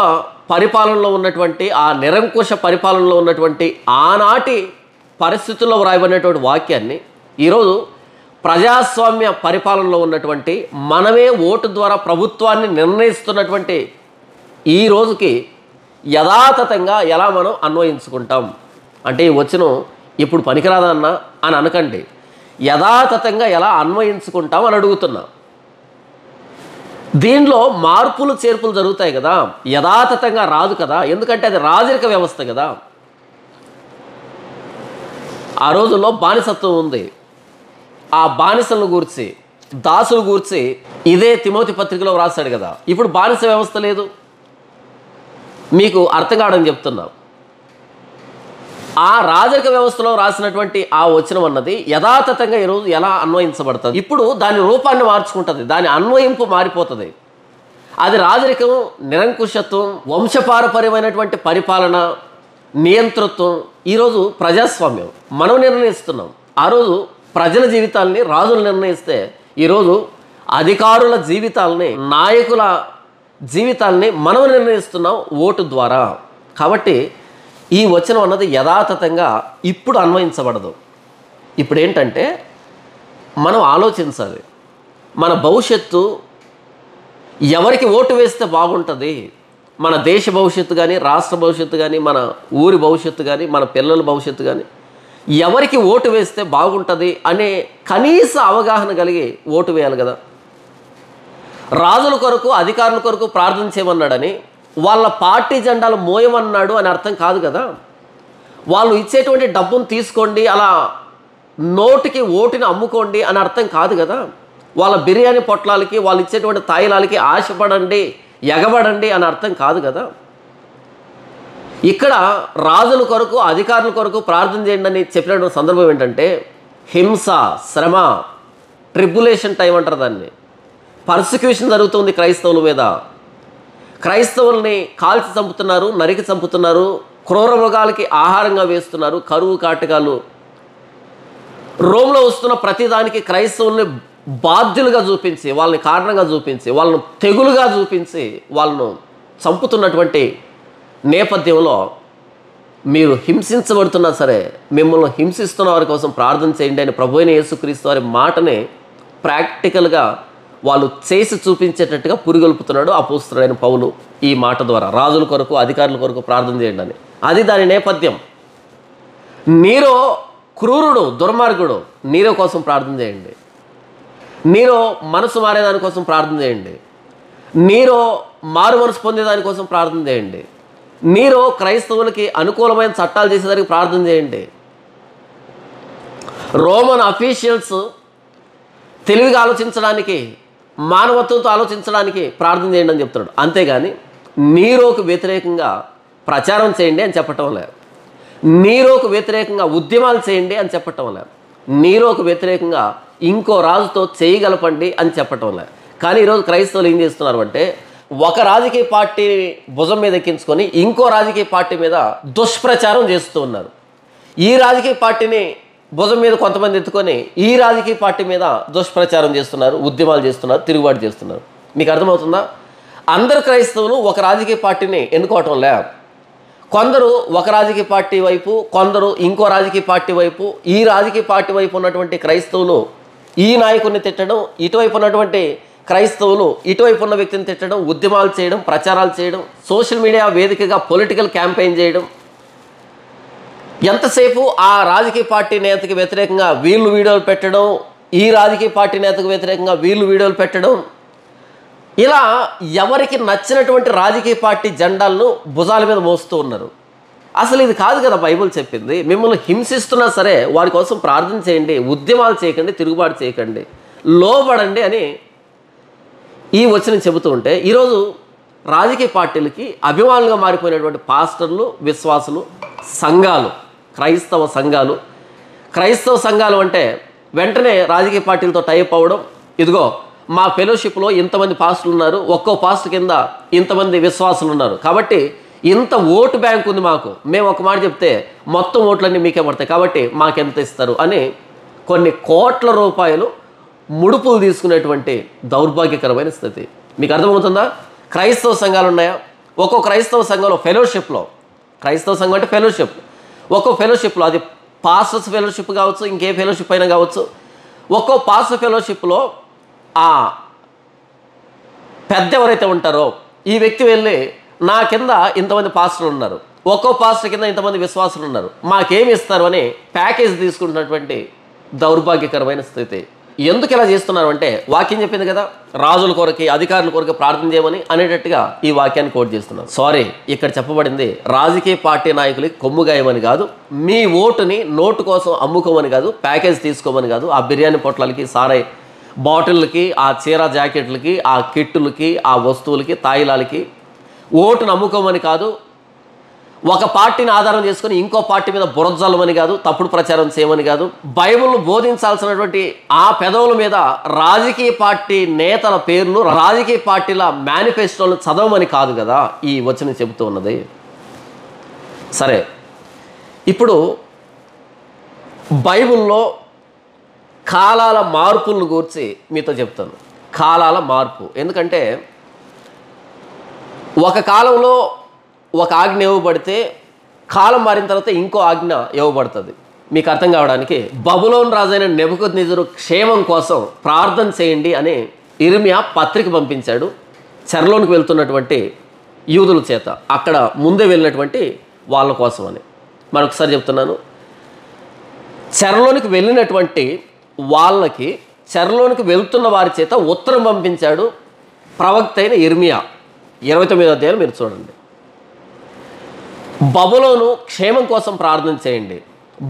పరిపాలనలో ఉన్నటువంటి, ఆ నిరంకుశ పరిపాలనలో ఉన్నటువంటి ఆనాటి పరిస్థితుల్లో వ్రాయబడినటువంటి వాక్యాన్ని ఈరోజు ప్రజాస్వామ్య పరిపాలనలో ఉన్నటువంటి, మనమే ఓటు ద్వారా ప్రభుత్వాన్ని నిర్ణయిస్తున్నటువంటి ఈ రోజుకి యథాతథంగా ఎలా మనం అన్వయించుకుంటాం అంటే, ఈ వచనం ఇప్పుడు పనికిరాదన్నా అని అనకండి, యథాతథంగా ఎలా అన్వయించుకుంటాం అని అడుగుతున్నా. దీనిలో మార్పులు చేర్పులు జరుగుతాయి కదా, యథాతథంగా రాదు కదా. ఎందుకంటే అది రాజరిక వ్యవస్థ కదా. ఆ రోజుల్లో బానిసత్వం ఉంది. ఆ బానిసలను గురించి దాసులు గూర్చి ఇదే తిమోతి పత్రికలో వ్రాసాడు కదా. ఇప్పుడు బానిస వ్యవస్థ లేదు, మీకు అర్థం కావడం చెప్తున్నాం. ఆ రాజరిక వ్యవస్థలో రాసినటువంటి ఆ వచనం అన్నది యథాతథంగా ఈరోజు ఎలా అన్వయించబడుతుంది? ఇప్పుడు దాని రూపాన్ని మార్చుకుంటుంది, దాని అన్వయింపు మారిపోతుంది. అది రాజరికం, నిరంకుశత్వం, వంశపారపర్యమైనటువంటి పరిపాలన, నియంతృత్వం. ఈరోజు ప్రజాస్వామ్యం మనం నిర్ణయిస్తున్నాం. ఆ రోజు ప్రజల జీవితాలని రాజులు నిర్ణయిస్తే ఈరోజు అధికారుల జీవితాలని, నాయకుల జీవితాలని మనం నిర్ణయిస్తున్నాం ఓటు ద్వారా. కాబట్టి ఈ వచనం అన్నది యథాతథంగా ఇప్పుడు అన్వయించబడదు. ఇప్పుడు ఏంటంటే మనం ఆలోచించాలి, మన భవిష్యత్తు ఎవరికి ఓటు వేస్తే బాగుంటుంది, మన దేశ భవిష్యత్తు కానీ, రాష్ట్ర భవిష్యత్తు కానీ, మన ఊరి భవిష్యత్తు కానీ, మన పిల్లల భవిష్యత్తు కానీ, ఎవరికి ఓటు వేస్తే బాగుంటుంది అనే కనీస అవగాహన కలిగి ఓటు వేయాలి కదా. రాజుల కొరకు, అధికారుల కొరకు ప్రార్థన చేయమన్నాడని వాళ్ళ పార్టీ జెండాలు మోయమన్నాడు అని అర్థం కాదు కదా. వాళ్ళు ఇచ్చేటువంటి డబ్బును తీసుకోండి, అలా నోటికి ఓటుని అమ్ముకోండి అని అర్థం కాదు కదా. వాళ్ళ బిర్యానీ పొట్లాలకి, వాళ్ళు ఇచ్చేటువంటి తాయిలాలకి ఆశపడండి, ఎగబడండి అని అర్థం కాదు కదా. ఇక్కడ రాజుల కొరకు, అధికారుల కొరకు ప్రార్థన చేయండి అని చెప్పిన సందర్భం ఏంటంటే హింస, శ్రమ, ట్రిబులేషన్ టైం అంటారు దాన్ని. పర్సిక్యూషన్ జరుగుతుంది క్రైస్తవుల మీద. క్రైస్తవుల్ని కాల్చి చంపుతున్నారు, నరికి చంపుతున్నారు, క్రూర మృగాలకి ఆహారంగా వేస్తున్నారు, కరువు కాటకాలు. రోమ్లో వస్తున్న ప్రతిదానికి క్రైస్తవుల్ని బాధ్యులుగా చూపించి, వాళ్ళని కారణంగా చూపించి, వాళ్ళను తెగులుగా చూపించి వాళ్ళను చంపుతున్నటువంటి నేపథ్యంలో మీరు హింసించబడుతున్నా సరే మిమ్మల్ని హింసిస్తున్న వారి కోసం ప్రార్థన చేయండి అని ప్రభువైన యేసుక్రీస్తు వారి మాటని ప్రాక్టికల్గా వాళ్ళు చేసి చూపించేటట్టుగా పురిగొల్పుతున్నాడు అపోస్తలుడైన పౌలు ఈ మాట ద్వారా. రాజుల కొరకు, అధికారుల కొరకు ప్రార్థన చేయండి అని. అది దాని నేపథ్యం. నీరో క్రూరుడు, దుర్మార్గుడు, నీరో కోసం ప్రార్థన చేయండి. నీరో మనసు మారేదానికోసం ప్రార్థన చేయండి. నీరో మారు మనసు పొందేదానికోసం ప్రార్థన చేయండి. నీరో క్రైస్తవులకి అనుకూలమైన చట్టాలు చేసేదానికి ప్రార్థన చేయండి. రోమన్ అఫీషియల్స్ తెలివిగా ఆలోచించడానికి, మానవత్వంతో ఆలోచించడానికి ప్రార్థన చేయండి అని చెప్తున్నాడు. అంతేగాని నీరోకు వ్యతిరేకంగా ప్రచారం చేయండి అని చెప్పటం లేదు. నీరోకు వ్యతిరేకంగా ఉద్యమాలు చేయండి అని చెప్పటం లేదు. నీరోకు వ్యతిరేకంగా ఇంకో రాజుతో చేయగలపండి అని చెప్పటం లేదు. కానీ ఈరోజు క్రైస్తవులు ఏం చేస్తున్నారు అంటే ఒక రాజకీయ పార్టీ భుజం మీద ఎక్కించుకొని ఇంకో రాజకీయ పార్టీ మీద దుష్ప్రచారం చేస్తూ ఉన్నారు. ఈ రాజకీయ పార్టీని భుజం మీద కొంతమంది ఎత్తుకొని ఈ రాజకీయ పార్టీ మీద దుష్ప్రచారం చేస్తున్నారు, ఉద్యమాలు చేస్తున్నారు, తిరుగుబాటు చేస్తున్నారు. మీకు అర్థమవుతుందా? అందరు క్రైస్తవులు ఒక రాజకీయ పార్టీని ఎన్నుకోవటం లే. కొందరు ఒక రాజకీయ పార్టీ వైపు, కొందరు ఇంకో రాజకీయ పార్టీ వైపు. ఈ రాజకీయ పార్టీ వైపు ఉన్నటువంటి క్రైస్తవులు ఈ నాయకుడిని తిట్టడం, ఇటువైపు ఉన్నటువంటి క్రైస్తవులు ఇటువైపు ఉన్న వ్యక్తిని తిట్టడం, ఉద్యమాలు చేయడం, ప్రచారాలు చేయడం, సోషల్ మీడియా వేదికగా పొలిటికల్ క్యాంపెయిన్ చేయడం. ఎంతసేపు ఆ రాజకీయ పార్టీ నేతకి వ్యతిరేకంగా వీళ్ళు వీడియోలు పెట్టడం, ఈ రాజకీయ పార్టీ నేతకు వ్యతిరేకంగా వీళ్ళు వీడియోలు పెట్టడం. ఇలా ఎవరికి నచ్చినటువంటి రాజకీయ పార్టీ జెండాలను భుజాల మీద మోస్తూ ఉన్నారు. అసలు ఇది కాదు కదా బైబిల్ చెప్పింది. మిమ్మల్ని హింసిస్తున్నా సరే వారి కోసం ప్రార్థన చేయండి, ఉద్యమాలు చేయకండి, తిరుగుబాటు చేయకండి, లోబడండి అని ఈ వచనం చెబుతూ ఉంటే ఈరోజు రాజకీయ పార్టీలకి అభిమానులుగా మారిపోయినటువంటి పాస్టర్లు, విశ్వాసులు, సంఘాలు, క్రైస్తవ సంఘాలు అంటే వెంటనే రాజకీయ పార్టీలతో టైప్ అవ్వడం. ఇదిగో మా ఫెలోషిప్లో ఇంతమంది పాస్టర్లు ఉన్నారు, ఒక్కో పాస్టర్ కింద ఇంతమంది విశ్వాసులు ఉన్నారు, కాబట్టి ఇంత ఓటు బ్యాంక్ ఉంది మాకు, మేము ఒక మాట చెప్తే మొత్తం ఓట్లన్నీ మీకే పడతాయి, కాబట్టి మాకెంత ఇస్తారు అని కొన్ని కోట్ల రూపాయలు ముడుపులు తీసుకునేటువంటి దౌర్భాగ్యకరమైన స్థితి. మీకు అర్థమవుతుందా? క్రైస్తవ సంఘాలు ఉన్నాయా? ఒక్కో క్రైస్తవ సంఘంలో ఫెలోషిప్లో, క్రైస్తవ సంఘం అంటే ఫెలోషిప్, ఒక్కో ఫెలోషిప్లో అది పాస్టర్స్ ఫెలోషిప్ కావచ్చు, ఇంకే ఫెలోషిప్ అయినా కావచ్చు, ఒక్కో పాస్టర్ ఫెలోషిప్లో ఆ పెద్ద ఎవరైతే ఉంటారో ఈ వ్యక్తి వెళ్ళి నా కింద ఇంతమంది పాస్టర్లు ఉన్నారు, ఒక్కో పాస్టర్ కింద ఇంతమంది విశ్వాసులు ఉన్నారు, మాకేమి ఇస్తారు అని ప్యాకేజ్ తీసుకుంటున్నటువంటి దౌర్భాగ్యకరమైన స్థితి. ఎందుకు ఇలా చేస్తున్నారు అంటే వాక్యం చెప్పింది కదా, రాజుల కొరకి, అధికారుల కొరకు ప్రార్థన చేయమని అనేటట్టుగా ఈ వాక్యాన్ని కోట్ చేస్తున్నారు. సారీ, ఇక్కడ చెప్పబడింది రాజకీయ పార్టీ నాయకులకి కొమ్ము గాయమని కాదు, మీ ఓటుని నోటు కోసం అమ్ముకోమని కాదు, ప్యాకేజ్ తీసుకోమని కాదు, ఆ బిర్యానీ పొట్లాలకి, సారాయి బాటిళ్ళకి, ఆ చీర జాకెట్లకి, ఆ కిట్టులకి, ఆ వస్తువులకి, తాయిలాలకి ఓటు నమ్ముకోమని కాదు, ఒక పార్టీని ఆధారం చేసుకొని ఇంకో పార్టీ మీద బురజల్లమని కాదు, తప్పుడు ప్రచారం చేయమని కాదు, బైబిల్ను బోధించాల్సినటువంటి ఆ పెదవుల మీద రాజకీయ పార్టీ నేతల పేర్లు, రాజకీయ పార్టీల మేనిఫెస్టోలను చదవమని కాదు కదా ఈ వచనం చెబుతూ ఉన్నది. సరే, ఇప్పుడు బైబిల్లో కాలాల మార్పులను గురించి మీతో చెప్తాను. కాలాల మార్పు, ఎందుకంటే ఒక కాలంలో ఒక ఆజ్ఞ ఇవ్వబడితే కాలం మారిన తర్వాత ఇంకో ఆజ్ఞ ఇవ్వబడుతుంది. మీకు అర్థం కావడానికి, బబులోను రాజైన నెబుకద్నెజరు క్షేమం కోసం ప్రార్థన చేయండి అని ఇర్మియా పత్రిక పంపించాడు చెరలోనికి వెళ్తున్నటువంటి యూదుల చేత, అక్కడ ముందే వెళ్ళినటువంటి వాళ్ళ కోసం అని. మరొకసారి చెప్తున్నాను, చెరలోనికి వెళ్ళినటువంటి వాళ్ళకి, చెరలోనికి వెళ్తున్న వారి చేత ఉత్తరం పంపించాడు ప్రవక్త అయిన ఇర్మియా. 29వ అధ్యాయం మీరు చూడండి. బబులోను క్షేమం కోసం ప్రార్థన చేయండి,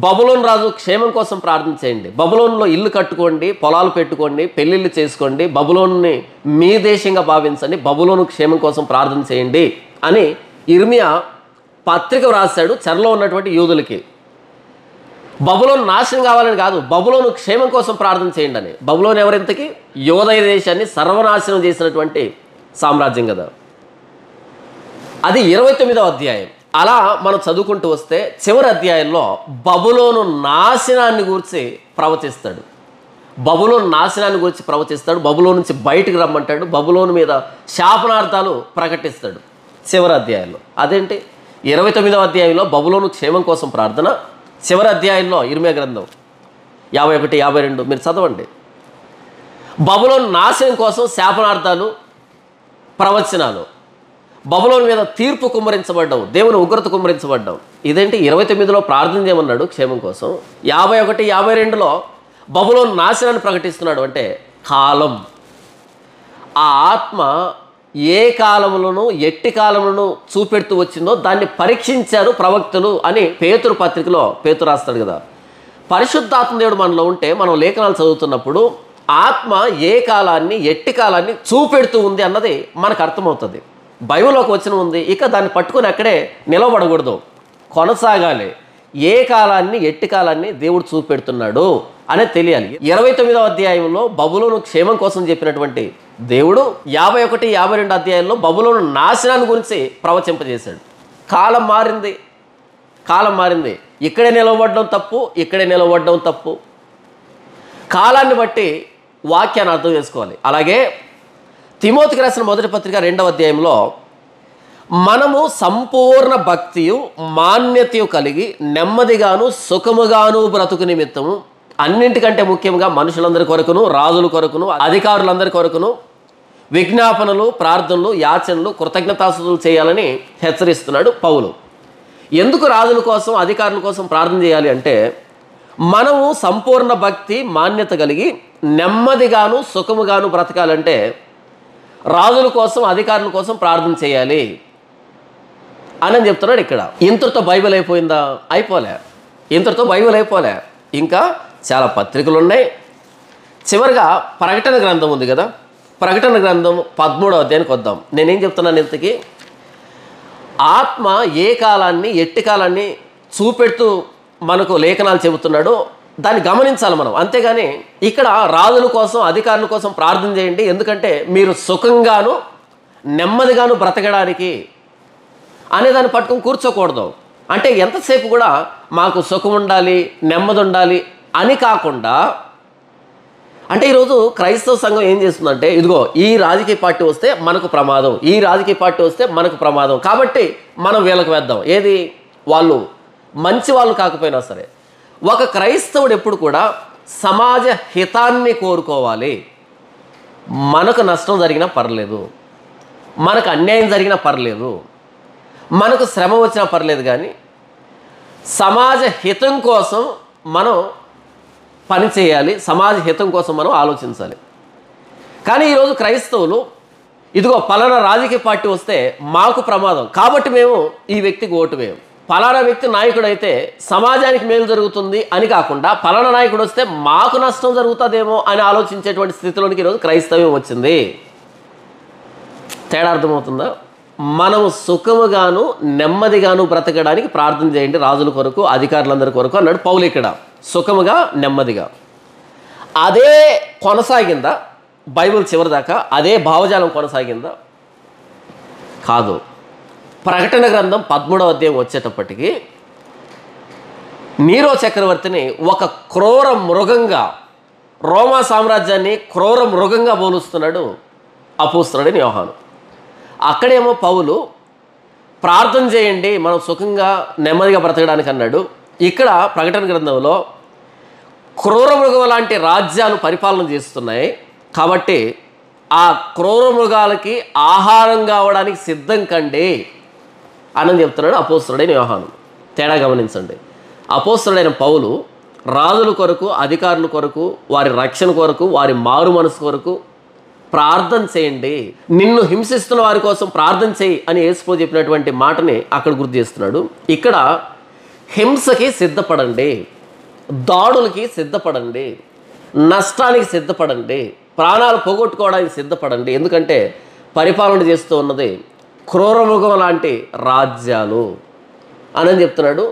బబులోను రాజు క్షేమం కోసం ప్రార్థన చేయండి, బబులోనులో ఇల్లు కట్టుకోండి, పొలాలు పెట్టుకోండి, పెళ్ళిళ్ళు చేసుకోండి, బబులోనుని మీ దేశంగా భావించండి, బబులోను క్షేమం కోసం ప్రార్థన చేయండి అని ఇర్మియా పత్రిక రాశాడు చెరలో ఉన్నటువంటి యూదులకి. బబులోను నాశనం కావాలని కాదు, బబులోను క్షేమం కోసం ప్రార్థన చేయండి అని. బబులోను ఎవరింతకి? యోదయ దేశాన్ని సర్వనాశనం చేసినటువంటి సామ్రాజ్యం కదా. అది 29వ అధ్యాయం. అలా మనం చదువుకుంటూ వస్తే చివరి అధ్యాయంలో బబులోను నాశనాన్ని గురించి ప్రవచిస్తాడు. బబులోను నాశనాన్ని గురించి ప్రవచిస్తాడు, బబులోను నుంచి బయటికి రమ్మంటాడు, బబులోను మీద శాపనార్థాలు ప్రకటిస్తాడు చివరి అధ్యాయంలో. అదేంటి? 29వ అధ్యాయంలో బబులోను క్షేమం కోసం ప్రార్థన, చివరి అధ్యాయంలో ఇర్మియా గ్రంథం 51, 52 మీరు చదవండి. బబులోను నాశనం కోసం శాపనార్థాలు, ప్రవచనాలు, బబులోను మీద తీర్పు కుమ్మరించబడ్డావు, దేవుని ఉగ్రత కుమ్మరించబడ్డావు. ఇదేంటి? 29లో ప్రార్థన చేయమన్నాడు క్షేమం కోసం, 51, 52లో బబులోను నాశనాన్ని ప్రకటిస్తున్నాడు. అంటే కాలం, ఆ ఆత్మ ఏ కాలములను ఎట్టి కాలములను చూపెడుతూ వచ్చిందో దాన్ని పరీక్షించారు ప్రవక్తలు అని పేతురు పత్రికలో పేతురు రాస్తాడు కదా. పరిశుద్ధాత్మ దేవుడు మనలో ఉంటే మనం లేఖనాలు చదువుతున్నప్పుడు ఆత్మ ఏ కాలాన్ని ఎట్టి కాలాన్ని చూపెడుతూ ఉంది అన్నది మనకు అర్థమవుతుంది. బైబిల్లోకి వచ్చిన ఉంది, ఇక దాన్ని పట్టుకొని అక్కడే నిలబడకూడదు, కొనసాగాలి. ఏ కాలాన్ని ఎట్టి కాలాన్ని దేవుడు చూపెడుతున్నాడు అనేది తెలియాలి. 29వ అధ్యాయంలో బబులోను క్షేమం కోసం చెప్పినటువంటి దేవుడు 51, 52 అధ్యాయంలో బబులోను నాశనాన్ని గురించి ప్రవచింపజేశాడు. కాలం మారింది, కాలం మారింది. ఇక్కడే నిలబడడం తప్పు, ఇక్కడే నిలబడడం తప్పు. కాలాన్ని బట్టి వాక్యాన్ని అర్థం చేసుకోవాలి. అలాగే తిమోతికి రాసిన మొదటి పత్రిక 2వ అధ్యాయంలో మనము సంపూర్ణ భక్తియు మాన్యతయు కలిగి నెమ్మదిగాను సుఖముగాను బ్రతుకు నిమిత్తము, అన్నింటికంటే ముఖ్యంగా మనుషులందరి కొరకును, రాజుల కొరకును, అధికారులందరి కొరకును విజ్ఞాపనలు, ప్రార్థనలు, యాచనలు, కృతజ్ఞతాస్తుతులు చేయాలని హెచ్చరిస్తున్నాడు పౌలు. ఎందుకు రాజుల కోసం, అధికారుల కోసం ప్రార్థన చేయాలి అంటే, మనము సంపూర్ణ భక్తి మాన్యత కలిగి నెమ్మదిగాను సుఖముగాను బ్రతకాలంటే రాజుల కోసం, అధికారుల కోసం ప్రార్థన చేయాలి అని చెప్తున్నాడు ఇక్కడ. ఇంతటితో బైబిల్ అయిపోయిందా? అయిపోలే. ఇంతటితో బైబిల్ అయిపోలే, ఇంకా చాలా పత్రికలు ఉన్నాయి. చివరిగా ప్రకటన గ్రంథం ఉంది కదా, ప్రకటన గ్రంథం 13వ అధ్యాయానికి వద్దాం. నేనేం చెప్తున్నాను ఇంతకీ? ఆత్మ ఏ కాలాన్ని ఎట్టి కాలాన్ని చూపెడుతూ మనకు లేఖనాలు చెబుతున్నాడో దాన్ని గమనించాలి మనం. అంతేగాని ఇక్కడ రాజుల కోసం, అధికారుల కోసం ప్రార్థన చేయండి ఎందుకంటే మీరు సుఖంగాను నెమ్మదిగాను బ్రతకడానికి అనేదాన్ని పట్టుకొని కూర్చోకూడదు. అంటే ఎంతసేపు కూడా మాకు సుఖం ఉండాలి, నెమ్మది ఉండాలి అని కాకుండా, అంటే ఈరోజు క్రైస్తవ సంఘం ఏం చేస్తుందంటే, ఇదిగో ఈ రాజకీయ పార్టీ వస్తే మనకు ప్రమాదం, ఈ రాజకీయ పార్టీ వస్తే మనకు ప్రమాదం, కాబట్టి మనం వీళ్ళకి వేద్దాం. ఏది? వాళ్ళు మంచి వాళ్ళు కాకపోయినా సరే. ఒక క్రైస్తవుడు ఎప్పుడు కూడా సమాజ హితాన్ని కోరుకోవాలి. మనకు నష్టం జరిగినా పర్లేదు, మనకు అన్యాయం జరిగినా పర్లేదు, మనకు శ్రమ వచ్చినా పర్లేదు, కానీ సమాజ హితం కోసం మనం పని చేయాలి, సమాజ హితం కోసం మనం ఆలోచించాలి. కానీ ఈరోజు క్రైస్తవులు ఇదిగో పలానా రాజకీయ పార్టీ వస్తే మాకు ప్రమాదం కాబట్టి మేము ఈ వ్యక్తికి ఓటు వేయం, పలానా వ్యక్తి నాయకుడు అయితే సమాజానికి మేలు జరుగుతుంది అని కాకుండా పలానా నాయకుడు వస్తే మాకు నష్టం జరుగుతుందేమో అని ఆలోచించేటువంటి స్థితిలోనికి ఈరోజు క్రైస్తవ్యం వచ్చింది. తేడా అర్థమవుతుందా? మనము సుఖముగాను నెమ్మదిగాను బ్రతకడానికి ప్రార్థన చేయండి రాజుల కొరకు, అధికారులందరి కొరకు అన్నాడు పౌలు. ఇక్కడ సుఖముగా నెమ్మదిగా అదే కొనసాగిందా బైబిల్ చివరి దాకా? అదే భావజాలం కొనసాగిందా? కాదు. ప్రకటన గ్రంథం 13వ అధ్యాయం వచ్చేటప్పటికి నీరో చక్రవర్తిని ఒక క్రూర మృగంగా, రోమా సామ్రాజ్యాన్ని క్రూర మృగంగా పోలుస్తున్నాడు అపోస్తలుడైన యోహాను. అక్కడేమో పౌలు ప్రార్థన చేయండి మనం సుఖంగా నెమ్మదిగా బ్రతకడానికి అన్నాడు. ఇక్కడ ప్రకటన గ్రంథంలో క్రూర మృగం లాంటి రాజ్యాలు పరిపాలన చేస్తున్నాయి కాబట్టి ఆ క్రూర మృగాలకి ఆహారం కావడానికి సిద్ధం కండి అని చెప్తున్నాడు అపోస్తలుడైన యోహాను. తేడా గమనించండి. అపోస్తలుడైన పౌలు రాజుల కొరకు, అధికారుల కొరకు, వారి రక్షణ కొరకు, వారి మారు మనసు కొరకు ప్రార్థన చేయండి, నిన్ను హింసిస్తున్న వారి కోసం ప్రార్థన చేయి అని యేసు చెప్పినటువంటి మాటని అక్కడ గుర్తు చేస్తున్నాడు. ఇక్కడ హింసకి సిద్ధపడండి, దాడులకి సిద్ధపడండి, నష్టానికి సిద్ధపడండి, ప్రాణాలు పోగొట్టుకోవడానికి సిద్ధపడండి. ఎందుకంటే పరిపాలన చేస్తూ ఉన్నది క్రూరమృగం లాంటి రాజ్యాలు అని చెప్తున్నాడు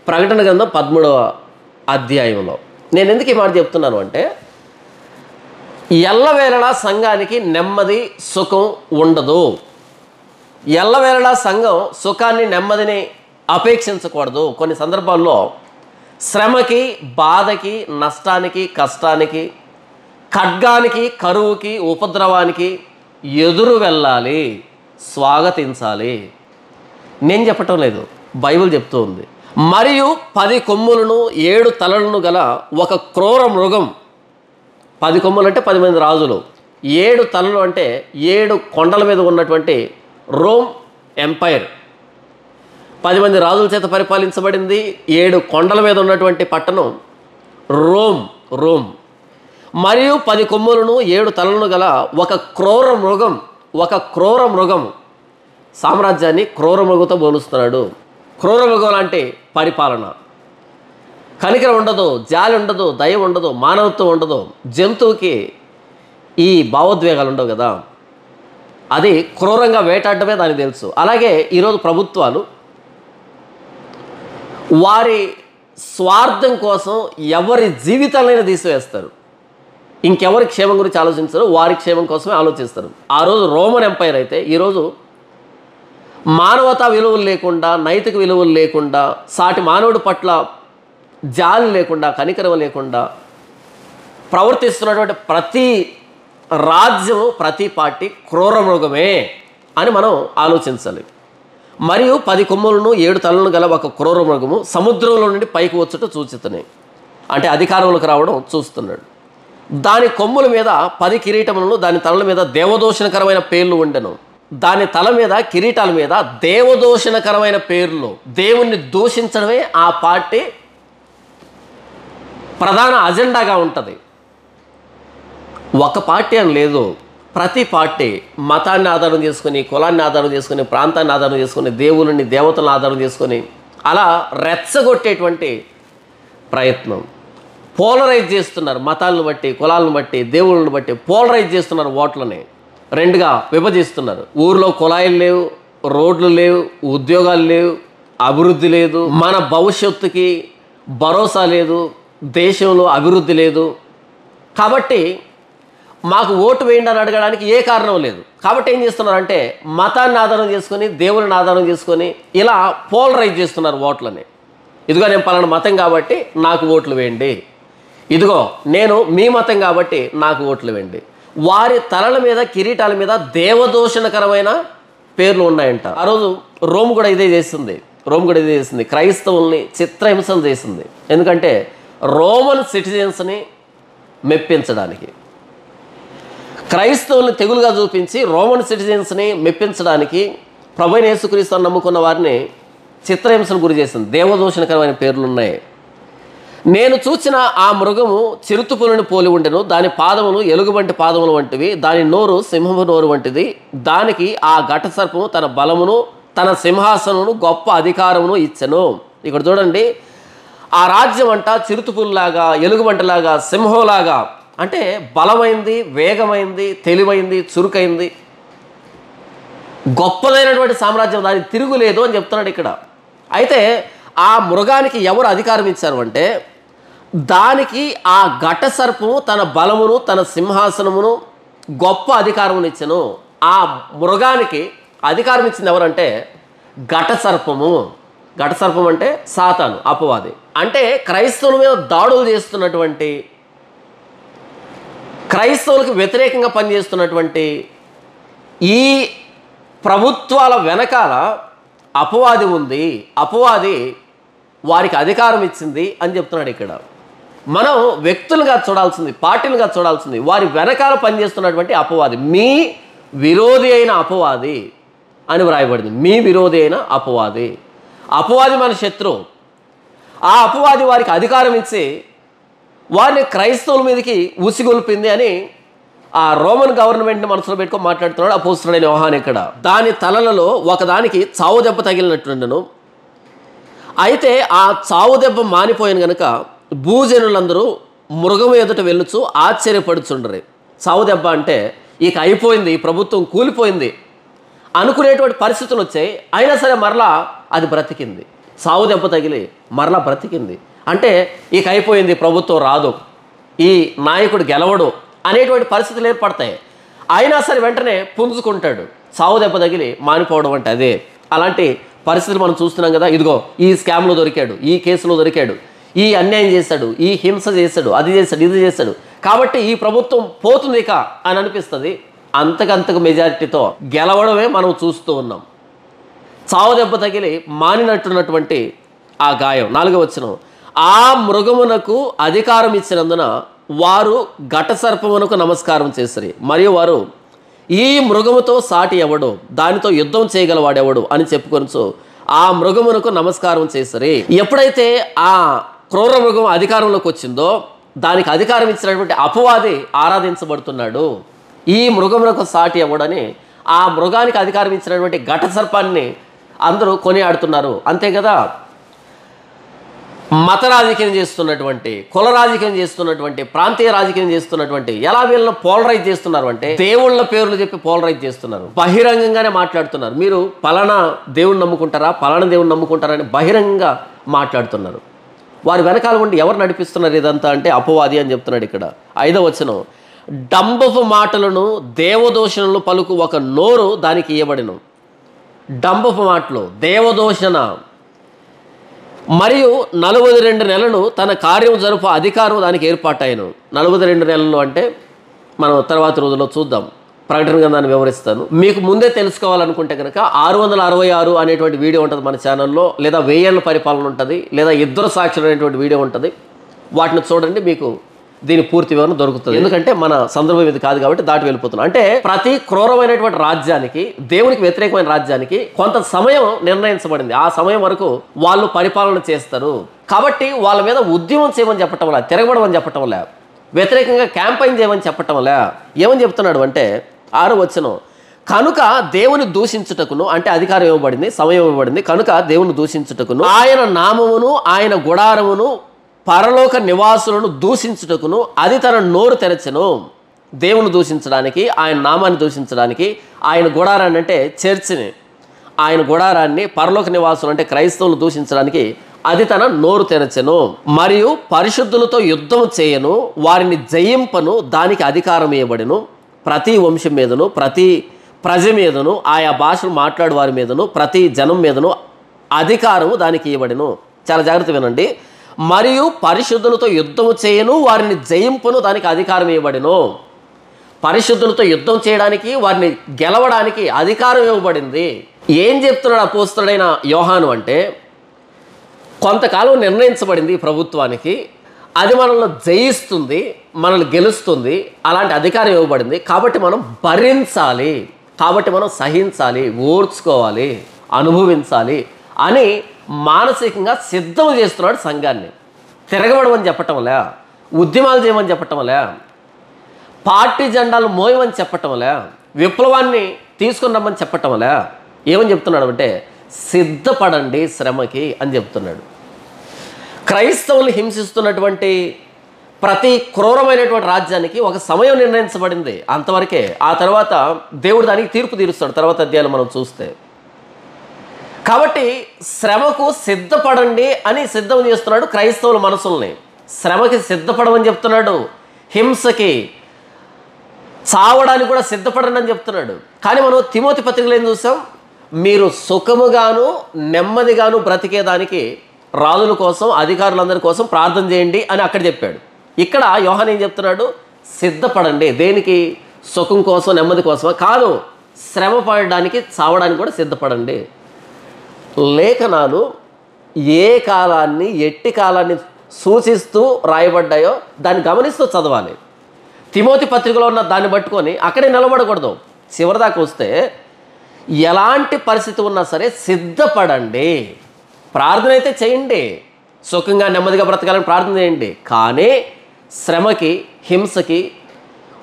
ప్రకటన గ్రంథం 13వ అధ్యాయంలో. నేను ఎందుకు ఈ మాట చెప్తున్నాను అంటే, ఎల్లవేళలా సంఘానికి నెమ్మది సుఖం ఉండదు. ఎల్లవేళలా సంఘం సుఖాన్ని నెమ్మదిని అపేక్షించకూడదు. కొన్ని సందర్భాల్లో శ్రమకి, బాధకి, నష్టానికి, కష్టానికి, ఖడ్గానికి, కరువుకి, ఉపద్రవానికి ఎదురు వెళ్ళాలి, స్వాగతించాలి. నేను చెప్పటం లేదు, బైబిల్ చెప్తూ ఉంది. మరియు 10 కొమ్ములను 7 తలలను గల ఒక క్రూర మృగం, 10 కొమ్ములు అంటే 10 మంది రాజులు, 7 తలలు అంటే 7 కొండల మీద ఉన్నటువంటి రోమ్ ఎంపైర్ 10 మంది రాజుల చేత పరిపాలించబడింది. 7 కొండల మీద ఉన్నటువంటి పట్టణం రోమ్. మరియు 10 కొమ్ములను 7 తలలను గల ఒక క్రూర మృగం సామ్రాజ్యాన్ని క్రూర మృగంతో పోలుస్తున్నాడు. క్రూర మృగం లాంటి పరిపాలన, కనికరం ఉండదు, జాలి ఉండదు, దయ ఉండదు, మానవత్వం ఉండదు. జంతువుకి ఈ భావోద్వేగాలు ఉండవు కదా, అది క్రూరంగా వేటాడటమే దానికి తెలుసు. అలాగే ఈరోజు ప్రభుత్వాలు వారి స్వార్థం కోసం ఎవరి జీవితాలైనా తీసివేస్తారు. ఇంకెవరి క్షేమం గురించి ఆలోచించరు, వారి క్షేమం కోసమే ఆలోచిస్తారు. ఆ రోజు రోమన్ ఎంపైర్ అయితే ఈరోజు మానవతా విలువలు లేకుండా, నైతిక విలువలు లేకుండా, సాటి మానవుడి పట్ల జాలి లేకుండా, కనికరం లేకుండా ప్రవర్తిస్తున్నటువంటి ప్రతి రాజ్యము, ప్రతి పార్టీ క్రూర మృగమే అని మనం ఆలోచించాలి. మరియు 10 కొమ్ములను 7 తలలను గల ఒక క్రూర మృగము సముద్రంలో నుండి పైకి వచ్చుట చూచితనే, అంటే అధికారంలోకి రావడం చూస్తున్నాడు. దాని కొమ్ముల మీద 10 కిరీటములను, దాని తలల మీద దేవదూషణకరమైన పేర్లు ఉండెను. దాని తల మీద, కిరీటాల మీద దేవదూషణకరమైన పేర్లు. దేవుణ్ణి దూషించడమే ఆ పార్టీ ప్రధాన అజెండాగా ఉంటుంది. ఒక పార్టీ అని లేదు, ప్రతి పార్టీ మతాన్ని ఆధారం చేసుకొని, కులాన్ని ఆధారం చేసుకొని, ప్రాంతాన్ని ఆధారం చేసుకొని, దేవుళ్ళని, దేవతలను ఆధారం చేసుకొని అలా రెచ్చగొట్టేటువంటి ప్రయత్నం. పోలరైజ్ చేస్తున్నారు, మతాలను బట్టి, కులాలను బట్టి, దేవుళ్ళని బట్టి పోలరైజ్ చేస్తున్నారు. ఓట్లని 2గా విభజిస్తున్నారు. ఊరిలో కుళాయిలు లేవు, రోడ్లు లేవు, ఉద్యోగాలు లేవు, అభివృద్ధి లేదు, మన భవిష్యత్తుకి భరోసా లేదు, దేశంలో అభివృద్ధి లేదు. కాబట్టి మాకు ఓటు వేయండి అని అడగడానికి ఏ కారణం లేదు. కాబట్టి ఏం చేస్తున్నారంటే మతాన్ని ఆధారం చేసుకొని, దేవుని ఆధారం చేసుకొని ఇలా పోలరైజ్ చేస్తున్నారు ఓట్లని. ఇదిగో నేను పలానా మతం కాబట్టి నాకు ఓట్లు వేయండి, ఇదిగో నేను మీ మతం కాబట్టి నాకు ఓట్లు వేయండి. వారి తలల మీద, కిరీటాల మీద దేవదూషణకరమైన పేర్లు ఉన్నాయంట. ఆ రోజు రోమ్ కూడా ఇదే చేసింది. క్రైస్తవుల్ని చిత్రహింసలు చేసింది. ఎందుకంటే రోమన్ సిటిజన్స్ని మెప్పించడానికి, క్రైస్తవుల్ని తెగులుగా చూపించి రోమన్ సిటిజన్స్ని మెప్పించడానికి ప్రభువైన యేసుక్రీస్తుని నమ్ముకున్న వారిని చిత్రహింసను గురి చేసింది. దేవదూషణకరమైన పేర్లు ఉన్నాయి. నేను చూసిన ఆ మృగము చిరుతుపులను పోలి ఉండెను. దాని పాదములు ఎలుగుబంటి పాదములు వంటివి, దాని నోరు సింహము నోరు వంటిది. దానికి ఆ ఘట సర్పము తన బలమును తన సింహాసనమును గొప్ప అధికారమును ఇచ్చెను. ఇక్కడ చూడండి, ఆ రాజ్యం అంట చిరుతుపుల్లాగా, ఎలుగుబంటలాగా, సింహంలాగా, అంటే బలమైంది, వేగమైంది, తెలివైంది, చురుకైంది, గొప్పదైనటువంటి సామ్రాజ్యం, దానికి తిరుగులేదు అని చెప్తున్నాడు ఇక్కడ. అయితే ఆ మృగానికి ఎవరు అధికారం ఇచ్చారు అంటే, దానికి ఆ ఘట సర్పము తన బలమును, తన సింహాసనమును, గొప్ప అధికారమును ఇచ్చెను. ఆ మృగానికి అధికారం ఇచ్చింది ఎవరంటే ఘట సర్పము. ఘట సర్పం అంటే సాతాను, అపవాది. అంటే క్రైస్తవుల మీద దాడులు చేస్తున్నటువంటి, క్రైస్తవులకు వ్యతిరేకంగా పనిచేస్తున్నటువంటి ఈ ప్రభుత్వాల వెనకాల అపవాది ఉంది, అపవాది వారికి అధికారం ఇచ్చింది అని చెప్తున్నాడు ఇక్కడ. మనం వ్యక్తులుగా చూడాల్సింది, పార్టీలుగా చూడాల్సింది, వారి వెనకాల పనిచేస్తున్నటువంటి అపవాది, మీ విరోధి అయిన అపవాది అని వ్రాయబడింది. మీ విరోధి అయిన అపవాది, అపవాది మన శత్రువు. ఆ అపవాది వారికి అధికారం ఇచ్చి వారిని క్రైస్తవుల మీదకి ఉసిగొల్పింది అని ఆ రోమన్ గవర్నమెంట్ని మనసులో పెట్టుకొని మాట్లాడుతున్నాడు అపోస్తలుడైన యోహాను ఇక్కడ. దాని తలలలో ఒకదానికి చావు దెబ్బ తగిలినట్టుండెను. అయితే ఆ చావు దెబ్బ మానిపోయిన కనుక భూజనులందరూ మృగము ఎదుట వెళ్ళుచు ఆశ్చర్యపడుచుండరు. చావు దెబ్బ అంటే ఇక అయిపోయింది, ఈ ప్రభుత్వం కూలిపోయింది అనుకునేటువంటి పరిస్థితులు వచ్చాయి. అయినా సరే మరలా అది బ్రతికింది. చావు దెబ్బ తగిలి మరలా బ్రతికింది. అంటే ఇక అయిపోయింది, ప్రభుత్వం రాదు, ఈ నాయకుడు గెలవడు అనేటువంటి పరిస్థితులు ఏర్పడతాయి. అయినా సరే వెంటనే పుంజుకుంటాడు. చావు దెబ్బ తగిలి మానిపోవడం అంటే అదే. అలాంటి పరిస్థితులు మనం చూస్తున్నాం కదా. ఇదిగో ఈ స్కామ్లో దొరికాడు, ఈ కేసులో దొరికాడు, ఈ అన్యాయం చేశాడు, ఈ హింస చేశాడు, అది చేశాడు, ఇది చేశాడు, కాబట్టి ఈ ప్రభుత్వం పోతుంది ఇక అని అనిపిస్తుంది. అంతకంతకు మెజారిటీతో గెలవడమే మనం చూస్తూ ఉన్నాం. చావు దెబ్బ తగిలి మానినట్టున్నటువంటి ఆ గాయం. 4వ వచనం, ఆ మృగమునకు అధికారం ఇచ్చినందున వారు ఘట సర్పమునకు నమస్కారం చేసిరి. మరియు వారు ఈ మృగముతో సాటి ఎవడు, దానితో యుద్ధం చేయగలవాడెవడు అని చెప్పుకొనుచు ఆ మృగమునకు నమస్కారం చేసిరి. ఎప్పుడైతే ఆ క్రూర మృగం అధికారంలోకి వచ్చిందో దానికి అధికారం ఇచ్చినటువంటి అపవాది ఆరాధించబడుతున్నాడు. ఈ మృగమునకు సాటి ఎవడని ఆ మృగానికి అధికారం ఇచ్చినటువంటి ఘట సర్పాన్ని అందరూ కొనియాడుతున్నారు. అంతే కదా. మత రాజకీయం చేస్తున్నటువంటి, కుల రాజకీయం చేస్తున్నటువంటి, ప్రాంతీయ రాజకీయం చేస్తున్నటువంటి, ఎలా వీళ్ళని పోలరైజ్ చేస్తున్నారు అంటే దేవుళ్ళ పేర్లు చెప్పి పోలరైజ్ చేస్తున్నారు. బహిరంగంగానే మాట్లాడుతున్నారు. మీరు పలానా దేవుణ్ణి నమ్ముకుంటారా, పలానా దేవుణ్ణి నమ్ముకుంటారా అని బహిరంగంగా మాట్లాడుతున్నారు. వారి వెనకాల ఉండి ఎవరు నడిపిస్తున్నారు ఇదంతా అంటే అపవాది అని చెప్తున్నాడు ఇక్కడ. 5వ వచనం, డంబపు మాటలను దేవదూషణలు పలుకు ఒక నోరు దానికి ఇయ్యబడిను. డంబపు మాటలు, దేవదూషణ, మరియు 42 నెలలు తన కార్యం జరుపు అధికారం దానికి ఏర్పాటైను. 42 నెలలు అంటే మనం తర్వాత రోజుల్లో చూద్దాం, ప్రకటన గ్రంథాన్ని వివరిస్తాను. మీకు ముందే తెలుసుకోవాలనుకుంటే కనుక 666 అనేటువంటి వీడియో ఉంటుంది మన ఛానల్లో, లేదా 1000 ఏళ్ల పరిపాలన ఉంటుంది, లేదా ఇద్దరు సాక్షులు అనేటువంటి వీడియో ఉంటుంది. వాటిని చూడండి, మీకు దీని పూర్తి వివరణ దొరుకుతుంది. ఎందుకంటే మన సందర్భం ఇది కాదు కాబట్టి దాటి వెళ్ళిపోతున్నాం. అంటే ప్రతి క్రూరమైనటువంటి రాజ్యానికి, దేవునికి వ్యతిరేకమైన రాజ్యానికి కొంత సమయం నిర్ణయించబడింది. ఆ సమయం వరకు వాళ్ళు పరిపాలన చేస్తారు. కాబట్టి వాళ్ళ మీద ఉద్యమం చేయమని చెప్పటం వల్ల, తిరగబడమని చెప్పటం వల్ల, వ్యతిరేకంగా క్యాంపెయిన్ చేయమని చెప్పటం వల్ల ఏమని చెప్తున్నాడు అంటే 6వ వచనం, కనుక దేవుని దూషించుటకును, అంటే అధికారం ఇవ్వబడింది, సమయం ఇవ్వబడింది, కనుక దేవుని దూషించుటకును, ఆయన నామమును, ఆయన గుడారమును, పరలోక నివాసులను దూషించుటకును అది తన నోరు తెరచెను. దేవుని దూషించడానికి, ఆయన నామాన్ని దూషించడానికి, ఆయన గుడారాన్ని అంటే చర్చిని, ఆయన గుడారాన్ని, పరలోక నివాసులు అంటే క్రైస్తవులు దూషించడానికి అది తన నోరు తెరచెను. మరియు పరిశుద్ధులతో యుద్ధం చేయను, వారిని జయింపను, దానికి అధికారం ఇవ్వబడెను. ప్రతి వంశం మీదను, ప్రతి ప్రజ మీదను, ఆయా భాషలు మాట్లాడే వారి మీదను, ప్రతి జనం మీదను అధికారము దానికి ఇవ్వబడెను. చాలా జాగ్రత్త వినండి. మరియు పరిశుద్ధులతో యుద్ధము చేయను, వారిని జయింపును, దానికి అధికారం ఇవ్వబడెను. పరిశుద్ధులతో యుద్ధం చేయడానికి, వారిని గెలవడానికి అధికారం ఇవ్వబడింది. ఏం చెప్తున్నాడు అపోస్తలుడైన యోహాను అంటే, కొంతకాలం నిర్ణయించబడింది ప్రభుత్వానికి, అది మనల్ని జయిస్తుంది, మనల్ని గెలుస్తుంది, అలాంటి అధికారం ఇవ్వబడింది. కాబట్టి మనం భరించాలి, కాబట్టి మనం సహించాలి, ఓర్చుకోవాలి, అనుభవించాలి అని మానసికంగా సిద్ధం చేస్తున్నాడు సంఘాన్ని. తిరగబడమని చెప్పటం లే, ఉద్యమాలు చేయమని చెప్పటం లే, పార్టీ జెండాలు మోయమని చెప్పటం లే, విప్లవాన్ని తీసుకుని రమ్మని చెప్పటం లే, ఏమని చెప్తున్నాడు అంటే సిద్ధపడండి శ్రమకి అని చెప్తున్నాడు. క్రైస్తవులు హింసిస్తున్నటువంటి ప్రతి క్రూరమైనటువంటి రాజ్యానికి ఒక సమయం నిర్ణయించబడింది, అంతవరకే. ఆ తర్వాత దేవుడు దానికి తీర్పు తీరుస్తాడు తర్వాత అధ్యాయాలు మనం చూస్తే. కాబట్టి శ్రమకు సిద్ధపడండి అని సిద్ధం చేస్తున్నాడు క్రైస్తవుల మనసుల్ని. శ్రమకి సిద్ధపడమని చెప్తున్నాడు, హింసకి చావడానికి కూడా సిద్ధపడండి అని చెప్తున్నాడు. కానీ మనం తిమోతి పత్రికలో ఏం చూసాం? మీరు సుఖముగాను నెమ్మదిగాను బ్రతికేదానికి రాజుల కోసం అధికారులందరి కోసం ప్రార్థన చేయండి అని అక్కడ చెప్పాడు. ఇక్కడ యోహాను ఏం చెప్తున్నాడు? సిద్ధపడండి. దేనికి? సుఖం కోసం నెమ్మది కోసమా? కాదు, శ్రమ పడడానికి చావడానికి కూడా సిద్ధపడండి. లేఖనాలు ఏ కాలాన్ని ఎట్టి కాలాన్ని సూచిస్తూ రాయబడ్డాయో దాన్ని గమనిస్తూ చదవాలి. తిమోతి పత్రికలో ఉన్న దాన్ని పట్టుకొని అక్కడే నిలబడకూడదు. చివరిదాకా వస్తే ఎలాంటి పరిస్థితి ఉన్నా సరే సిద్ధపడండి. ప్రార్థన అయితే చేయండి, సుఖంగా నెమ్మదిగా బ్రతకాలని ప్రార్థన చేయండి. కానీ శ్రమకి, హింసకి,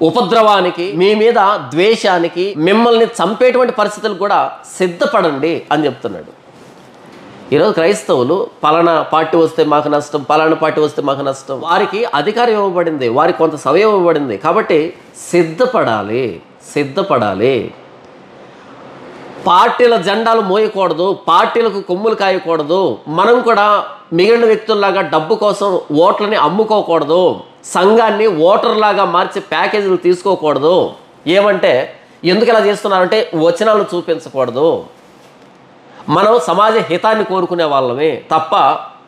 ఉపద్రవానికి, మీ మీద ద్వేషానికి, మిమ్మల్ని చంపేటువంటి పరిస్థితులు కూడా సిద్ధపడండి అని చెప్తున్నాడు. ఈరోజు క్రైస్తవులు పలానా పార్టీ వస్తే మాకు నష్టం, పలానా పార్టీ వస్తే మాకు నష్టం. వారికి అధికారం ఇవ్వబడింది, వారికి కొంత సమయం ఇవ్వబడింది. కాబట్టి సిద్ధపడాలి, సిద్ధపడాలి. పార్టీల జెండాలు మోయకూడదు, పార్టీలకు కొమ్ములు కాయకూడదు. మనం కూడా మిగిలిన వ్యక్తుల్లాగా డబ్బు కోసం ఓట్లని అమ్ముకోకూడదు, సంఘాన్ని ఓటర్లాగా మార్చి ప్యాకేజీలు తీసుకోకూడదు. ఏమంటే ఎందుకు ఇలా చేస్తున్నారంటే వచనాలు చూపించకూడదు. మనం సమాజ హితాన్ని కోరుకునే వాళ్ళమే తప్ప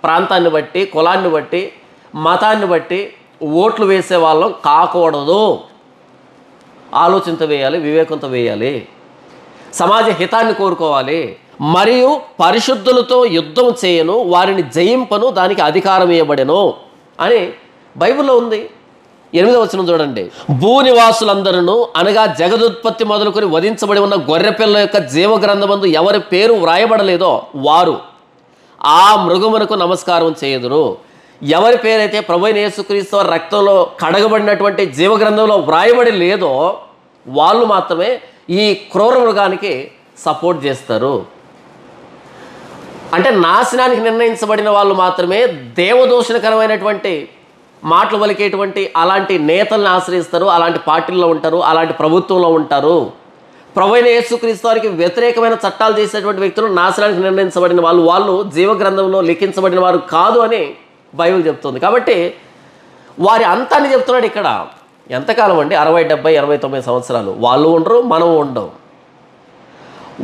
ప్రాంతాన్ని బట్టి, కులాన్ని బట్టి, మతాన్ని బట్టి ఓట్లు వేసే వాళ్ళం కాకూడదు. ఆలోచనతో వేయాలి, వివేకంతో వేయాలి, సమాజ హితాన్ని కోరుకోవాలి. మరియు పరిశుద్ధులతో యుద్ధం చేయను, వారిని జయింపను, దానికి అధికారం ఇవ్వబడెను అని బైబిల్లో ఉంది. 8వ వచనం చూడండి. భూనివాసులందరూ అనగా జగదుత్పత్తి మొదలుకొని వధించబడి ఉన్న గొర్రెపిల్ల యొక్క జీవగ్రంథమందు ఎవరి పేరు వ్రాయబడలేదో వారు ఆ మృగమునకు నమస్కారం చేయుదురు. ఎవరి పేరైతే ప్రభువైన యేసుక్రీస్తు వారి రక్తంలో కడగబడినటువంటి జీవగ్రంథంలో వ్రాయబడి లేదో వాళ్ళు మాత్రమే ఈ క్రూర మృగానికి సపోర్ట్ చేస్తారు. అంటే నాశనానికి నిర్ణయించబడిన వాళ్ళు మాత్రమే దేవదూషణకరమైనటువంటి మాటలు పలికేటువంటి అలాంటి నేతలను ఆశ్రయిస్తారు, అలాంటి పార్టీల్లో ఉంటారు, అలాంటి ప్రభుత్వంలో ఉంటారు. ప్రభువైన యేసుక్రీస్తు వారికి వ్యతిరేకమైన చట్టాలు చేసేటువంటి వ్యక్తులు నాశనానికి నిర్ణయించబడిన వాళ్ళు జీవగ్రంథంలో లిఖించబడిన వారు కాదు అని బైబిల్ చెప్తుంది. కాబట్టి వారి అంతాన్ని చెప్తున్నాడు ఇక్కడ. ఎంతకాలం అండి? 60, 70, 80, 90 సంవత్సరాలు. వాళ్ళు ఉండరు, మనం ఉండం.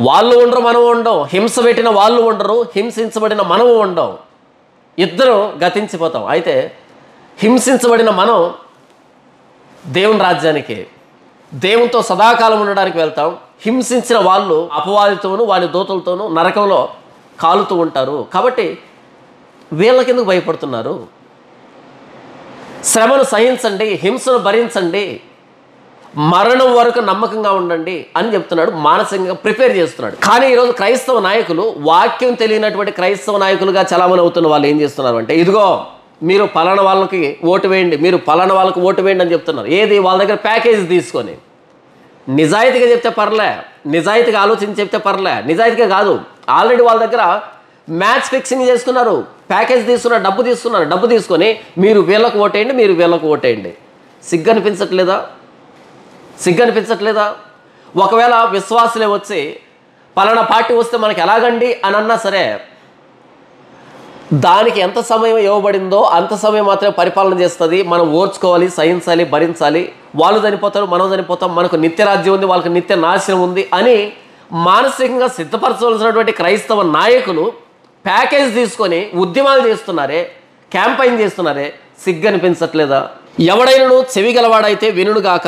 వాళ్ళు ఉండరు, మనం ఉండం. హింస పెట్టిన వాళ్ళు ఉండరు, హింసించబడిన మనము ఉండం. ఇద్దరు గతించిపోతాం. అయితే హింసించబడిన మనం దేవుని రాజ్యానికి, దేవునితో సదాకాలం ఉండడానికి వెళ్తాం. హింసించిన వాళ్ళు అపవాదితోనూ వారి దూతలతోనూ నరకంలో కాలుతూ ఉంటారు. కాబట్టి వీళ్ళకెందుకు భయపడుతున్నారు? శ్రమను సహించండి, హింసను భరించండి, మరణం వరకు నమ్మకంగా ఉండండి అని చెప్తున్నాడు. మానసికంగా ప్రిపేర్ చేస్తున్నాడు. కానీ ఈరోజు క్రైస్తవ నాయకులు, వాక్యం తెలియనటువంటి క్రైస్తవ నాయకులుగా చలామణి అవుతున్న వాళ్ళు ఏం చేస్తున్నారు అంటే, ఇదిగో మీరు పలానా వాళ్ళకి ఓటు వేయండి, మీరు పలానా వాళ్ళకి ఓటు వేయండి అని చెప్తున్నారు. ఏది? వాళ్ళ దగ్గర ప్యాకేజ్ తీసుకొని. నిజాయితీగా చెప్తే పర్లే, నిజాయితీగా ఆలోచించి చెప్తే పర్లే. నిజాయితీగా కాదు, ఆల్రెడీ వాళ్ళ దగ్గర మ్యాచ్ ఫిక్సింగ్ చేసుకున్నారు, ప్యాకేజ్ తీసుకున్నారు, డబ్బు తీసుకొని మీరు వీళ్ళకు ఓటేయండి, మీరు వీళ్ళకు ఓటేయండి. సిగ్గనిపించట్లేదా? ఒకవేళ విశ్వాసులే వచ్చి పలానా పార్టీ వస్తే మనకి ఎలాగండి అని అన్నా సరే, దానికి ఎంత సమయం ఇవ్వబడిందో అంత సమయం మాత్రమే పరిపాలన చేస్తుంది. మనం ఓర్చుకోవాలి, సహించాలి, భరించాలి. వాళ్ళు చనిపోతారు, మనం చనిపోతాం, మనకు నిత్యరాజ్యం ఉంది, వాళ్ళకి నిత్య నాశనం ఉంది అని మానసికంగా సిద్ధపరచవలసినటువంటి క్రైస్తవ నాయకులు ప్యాకేజ్ తీసుకొని ఉద్యమాలు చేస్తున్నారే, క్యాంపెయిన్ చేస్తున్నారే. సిగ్గనిపించట్లేదా? ఎవడైనను చెవి గలవాడైతే వినుగాక,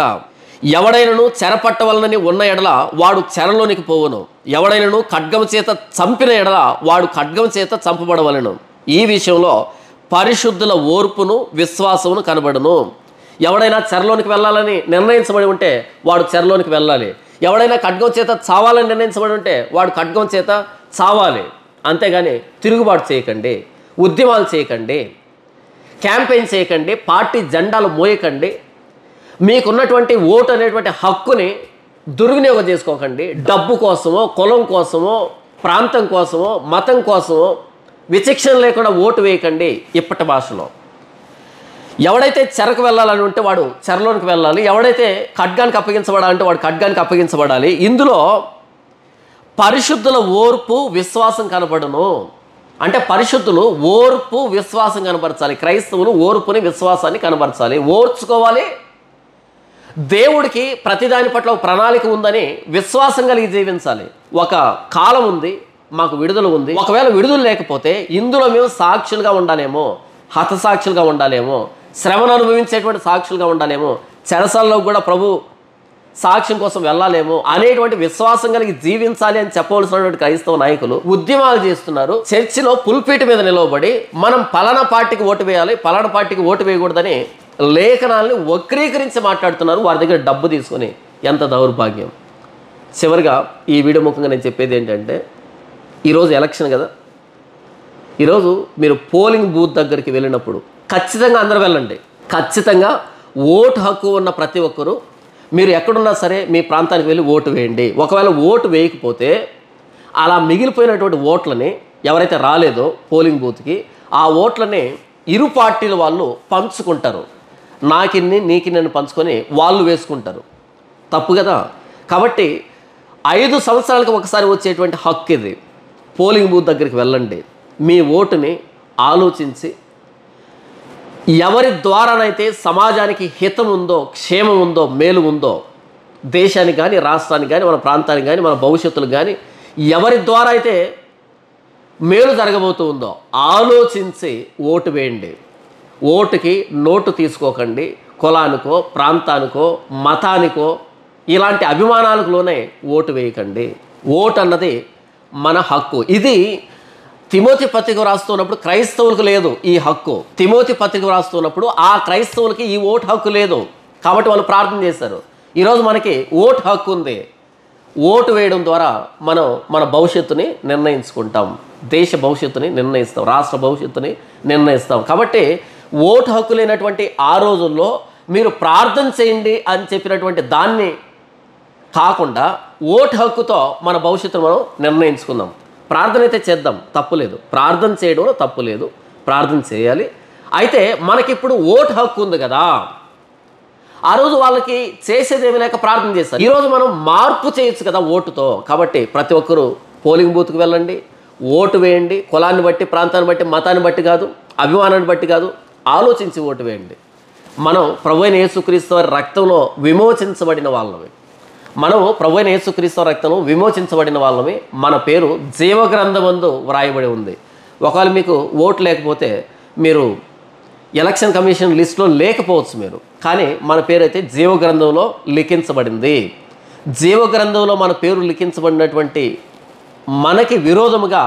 ఎవడైనను చెరపట్టవలనని ఉన్న ఎడల వాడు చెరలోనికి పోవును, ఎవడైనను ఖడ్గం చేత చంపిన ఎడల వాడు ఖడ్గం చేత చంపబడవలను. ఈ విషయంలో పరిశుద్ధుల ఓర్పును విశ్వాసమును కనబడును. ఎవడైనా చెరలోనికి వెళ్ళాలని నిర్ణయించబడి ఉంటే వాడు చెరలోనికి వెళ్ళాలి. ఎవడైనా ఖడ్గం చేత చావాలని నిర్ణయించబడి ఉంటే వాడు ఖడ్గం చేత చావాలి. అంతేగాని తిరుగుబాటు చేయకండి, ఉద్యమాలు చేయకండి, క్యాంపెయిన్ చేయకండి, పార్టీ జెండాలు మోయకండి. మీకున్నటువంటి ఓటు అనేటువంటి హక్కుని దుర్వినియోగం చేసుకోకండి. డబ్బు కోసమో, కులం కోసమో, ప్రాంతం కోసమో, మతం కోసమో విచక్షణ లేకుండా ఓటు వేయకండి. ఇప్పటి భాషలో ఎవడైతే చెరకు వెళ్ళాలని ఉంటే వాడు చెరలోనికి వెళ్ళాలి, ఎవడైతే ఖడ్గానికి అప్పగించబడాలంటే వాడు ఖడ్గానికి అప్పగించబడాలి. ఇందులో పరిశుద్ధుల ఓర్పు విశ్వాసం కనబడును. అంటే పరిశుద్ధులు ఓర్పు విశ్వాసం కనబరచాలి. క్రైస్తవులు ఓర్పుని విశ్వాసాన్ని కనబరచాలి, ఓర్చుకోవాలి. దేవుడికి ప్రతిదాని పట్ల ఒక ప్రణాళిక ఉందని విశ్వాసం కలిగి జీవించాలి. ఒక కాలం ఉంది, మాకు విడుదల ఉంది. ఒకవేళ విడుదల లేకపోతే ఇందులో మేము సాక్షులుగా ఉండాలేమో, హతసాక్షులుగా ఉండాలేమో, శ్రమను అనుభవించేటువంటి సాక్షులుగా ఉండాలేమో, చెరసాలలో కూడా ప్రభు సాక్ష్యం కోసం వెళ్ళాలేమో అనేటువంటి విశ్వాసం కలిగి జీవించాలి అని చెప్పవలసినటువంటి క్రైస్తవ నాయకులు ఉద్యమాలు చేస్తున్నారు. చర్చిలో పుల్పీట్ మీద నిలవబడి మనం పలానా పార్టీకి ఓటు వేయాలి, పలానా పార్టీకి ఓటు వేయకూడదని లేఖనాలని వక్రీకరించి మాట్లాడుతున్నారు, వారి దగ్గర డబ్బు తీసుకొని. ఎంత దౌర్భాగ్యం. చివరిగా ఈ వీడియో ముఖంగా నేను చెప్పేది ఏంటంటే, ఈరోజు ఎలక్షన్ కదా, ఈరోజు మీరు పోలింగ్ బూత్ దగ్గరికి వెళ్ళినప్పుడు ఖచ్చితంగా అందరూ వెళ్ళండి. ఖచ్చితంగా ఓటు హక్కు ఉన్న ప్రతి ఒక్కరూ మీరు ఎక్కడున్నా సరే మీ ప్రాంతానికి వెళ్ళి ఓటు వేయండి. ఒకవేళ ఓటు వేయకపోతే అలా మిగిలిపోయినటువంటి ఓట్లని ఎవరైతే రాలేదో పోలింగ్ బూత్కి, ఆ ఓట్లని ఇరు పార్టీల వాళ్ళు పంచుకుంటారు. నాకిన్ని నీకిన్ని పంచుకొని వాళ్ళు వేసుకుంటారు. తప్పు కదా. కాబట్టి 5 సంవత్సరాలకు ఒకసారి వచ్చేటువంటి హక్కు ఇది. పోలింగ్ బూత్ దగ్గరికి వెళ్ళండి. మీ ఓటుని ఆలోచించి ఎవరి ద్వారానైతే సమాజానికి హితం ఉందో, క్షేమం ఉందో, మేలు ఉందో, దేశానికి కానీ, రాష్ట్రానికి కానీ, మన ప్రాంతానికి కానీ, మన భవిష్యత్తులకు కానీ ఎవరి ద్వారా అయితే మేలు జరగబోతూ ఉందో ఆలోచించి ఓటు వేయండి. ఓటుకి నోటు తీసుకోకండి. కులానికో, ప్రాంతానికో, మతానికో ఇలాంటి అభిమానాలకులోనే ఓటు వేయకండి. ఓటు అన్నది మన హక్కు. ఇది తిమోతి పత్రిక రాస్తున్నప్పుడు క్రైస్తవులకు లేదు ఈ హక్కు. తిమోతి పత్రిక రాస్తున్నప్పుడు ఆ క్రైస్తవులకి ఈ ఓటు హక్కు లేదు. కాబట్టి వాళ్ళు ప్రార్థన చేశారు. ఈరోజు మనకి ఓటు హక్కు ఉంది. ఓటు వేయడం ద్వారా మనం మన భవిష్యత్తుని నిర్ణయించుకుంటాం, దేశ భవిష్యత్తుని నిర్ణయిస్తాం, రాష్ట్ర భవిష్యత్తుని నిర్ణయిస్తాం. కాబట్టి ఓటు హక్కు లేనటువంటి ఆ రోజుల్లో మీరు ప్రార్థన చేయండి అని చెప్పినటువంటి దాన్ని కాకుండా ఓటు హక్కుతో మన భవిష్యత్తును మనం నిర్ణయించుకుందాం. ప్రార్థన అయితే చేద్దాం, తప్పు లేదు. ప్రార్థన చేయడంలో తప్పు లేదు, ప్రార్థన చేయాలి. అయితే మనకిప్పుడు ఓటు హక్కు ఉంది కదా, ఆ రోజు వాళ్ళకి చేసేది ఏమీ లేక ప్రార్థన చేస్తారు. ఈరోజు మనం మార్పు చేయొచ్చు కదా ఓటుతో. కాబట్టి ప్రతి ఒక్కరూ పోలింగ్ బూత్కి వెళ్ళండి, ఓటు వేయండి. కులాన్ని బట్టి, ప్రాంతాన్ని బట్టి, మతాన్ని బట్టి కాదు, అభిమానాన్ని బట్టి కాదు, ఆలోచించి ఓటు వేయండి. మనం ప్రభువైన యేసుక్రీస్తు వారి రక్తంలో విమోచించబడిన వాళ్ళమే. మనము ప్రభువైన యేసుక్రీస్తు రక్తంలో విమోచించబడిన వాళ్ళమే. మన పేరు జీవగ్రంథమందు వ్రాయబడి ఉంది. ఒకవేళ మీకు ఓటు లేకపోతే మీరు ఎలక్షన్ కమిషన్ లిస్టులో లేకపోవచ్చు మీరు, కానీ మన పేరు అయితే జీవగ్రంథంలో లిఖించబడింది. జీవగ్రంథంలో మన పేరు లిఖించబడినటువంటి మనకి విరోధముగా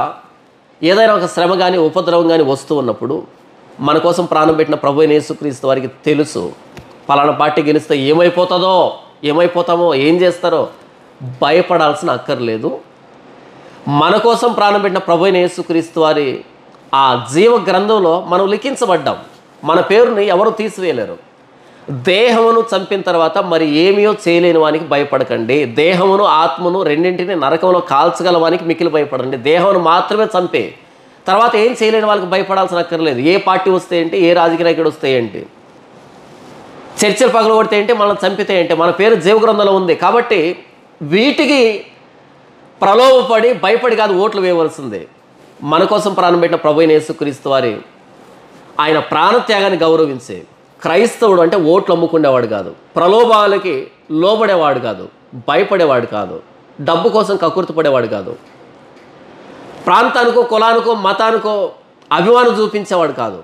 ఏదైనా ఒక శ్రమ కానీ, ఉపద్రవం కానీ వస్తూ ఉన్నప్పుడు మన కోసం ప్రాణం పెట్టిన ప్రభువైన యేసుక్రీస్తు వారికి తెలుసు పలానా పార్టీ గెలిస్తే ఏమైపోతామో, ఏం చేస్తారో భయపడాల్సిన అక్కర్లేదు. మన కోసం ప్రాణం పెట్టిన ప్రభువైన యేసుక్రీస్తు వారి ఆ జీవ గ్రంథంలో మనం లిఖించబడ్డాం. మన పేరుని ఎవరు తీసివేయలేరు. దేహమును చంపిన తర్వాత మరి ఏమీయో చేయలేని వానికి భయపడకండి. దేహమును, ఆత్మను రెండింటిని నరకంలో కాల్చగల వానికి మిక్కిలి భయపడండి. దేహమును మాత్రమే చంపే తర్వాత ఏం చేయలేని వాళ్ళకి భయపడాల్సిన అక్కర్లేదు. ఏ పార్టీ వస్తే ఏంటి, ఏ రాజకీయ నాయకుడు వస్తే ఏంటి, చర్చలు పగలగొడితే ఏంటి, మనల్ని చంపితే ఏంటి, మన పేరు జీవగ్రంథంలో ఉంది. కాబట్టి వీటికి ప్రలోభపడి భయపడి కాదు ఓట్లు వేయవలసిందే. మన కోసం ప్రాణం పెట్టిన ప్రభువైన యేసుక్రీస్తు వారి ఆయన ప్రాణత్యాగాన్ని గౌరవించే క్రైస్తవుడు అంటే ఓట్లు అమ్ముకునేవాడు కాదు, ప్రలోభాలకి లోబడేవాడు కాదు, భయపడేవాడు కాదు, డబ్బు కోసం కక్కుర్తిపడేవాడు కాదు, ప్రాంతానికో, కులానికో, మతానికో అభిమానం చూపించేవాడు కాదు,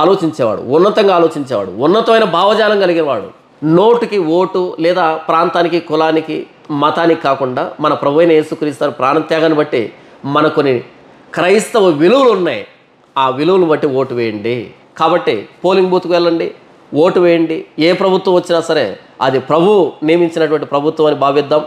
ఆలోచించేవాడు, ఉన్నతంగా ఆలోచించేవాడు, ఉన్నతమైన భావజాలం కలిగేవాడు. నోటుకి ఓటు లేదా ప్రాంతానికి, కులానికి, మతానికి కాకుండా మన ప్రభువైన యేసుక్రీస్తు ప్రాణత్యాగాన్ని బట్టి మన కొన్ని క్రైస్తవ విలువలు ఉన్నాయి. ఆ విలువలు బట్టి ఓటు వేయండి. కాబట్టి పోలింగ్ బూత్కి వెళ్ళండి, ఓటు వేయండి. ఏ ప్రభుత్వం వచ్చినా సరే అది ప్రభువు నియమించినటువంటి ప్రభుత్వం అని భావిద్దాం.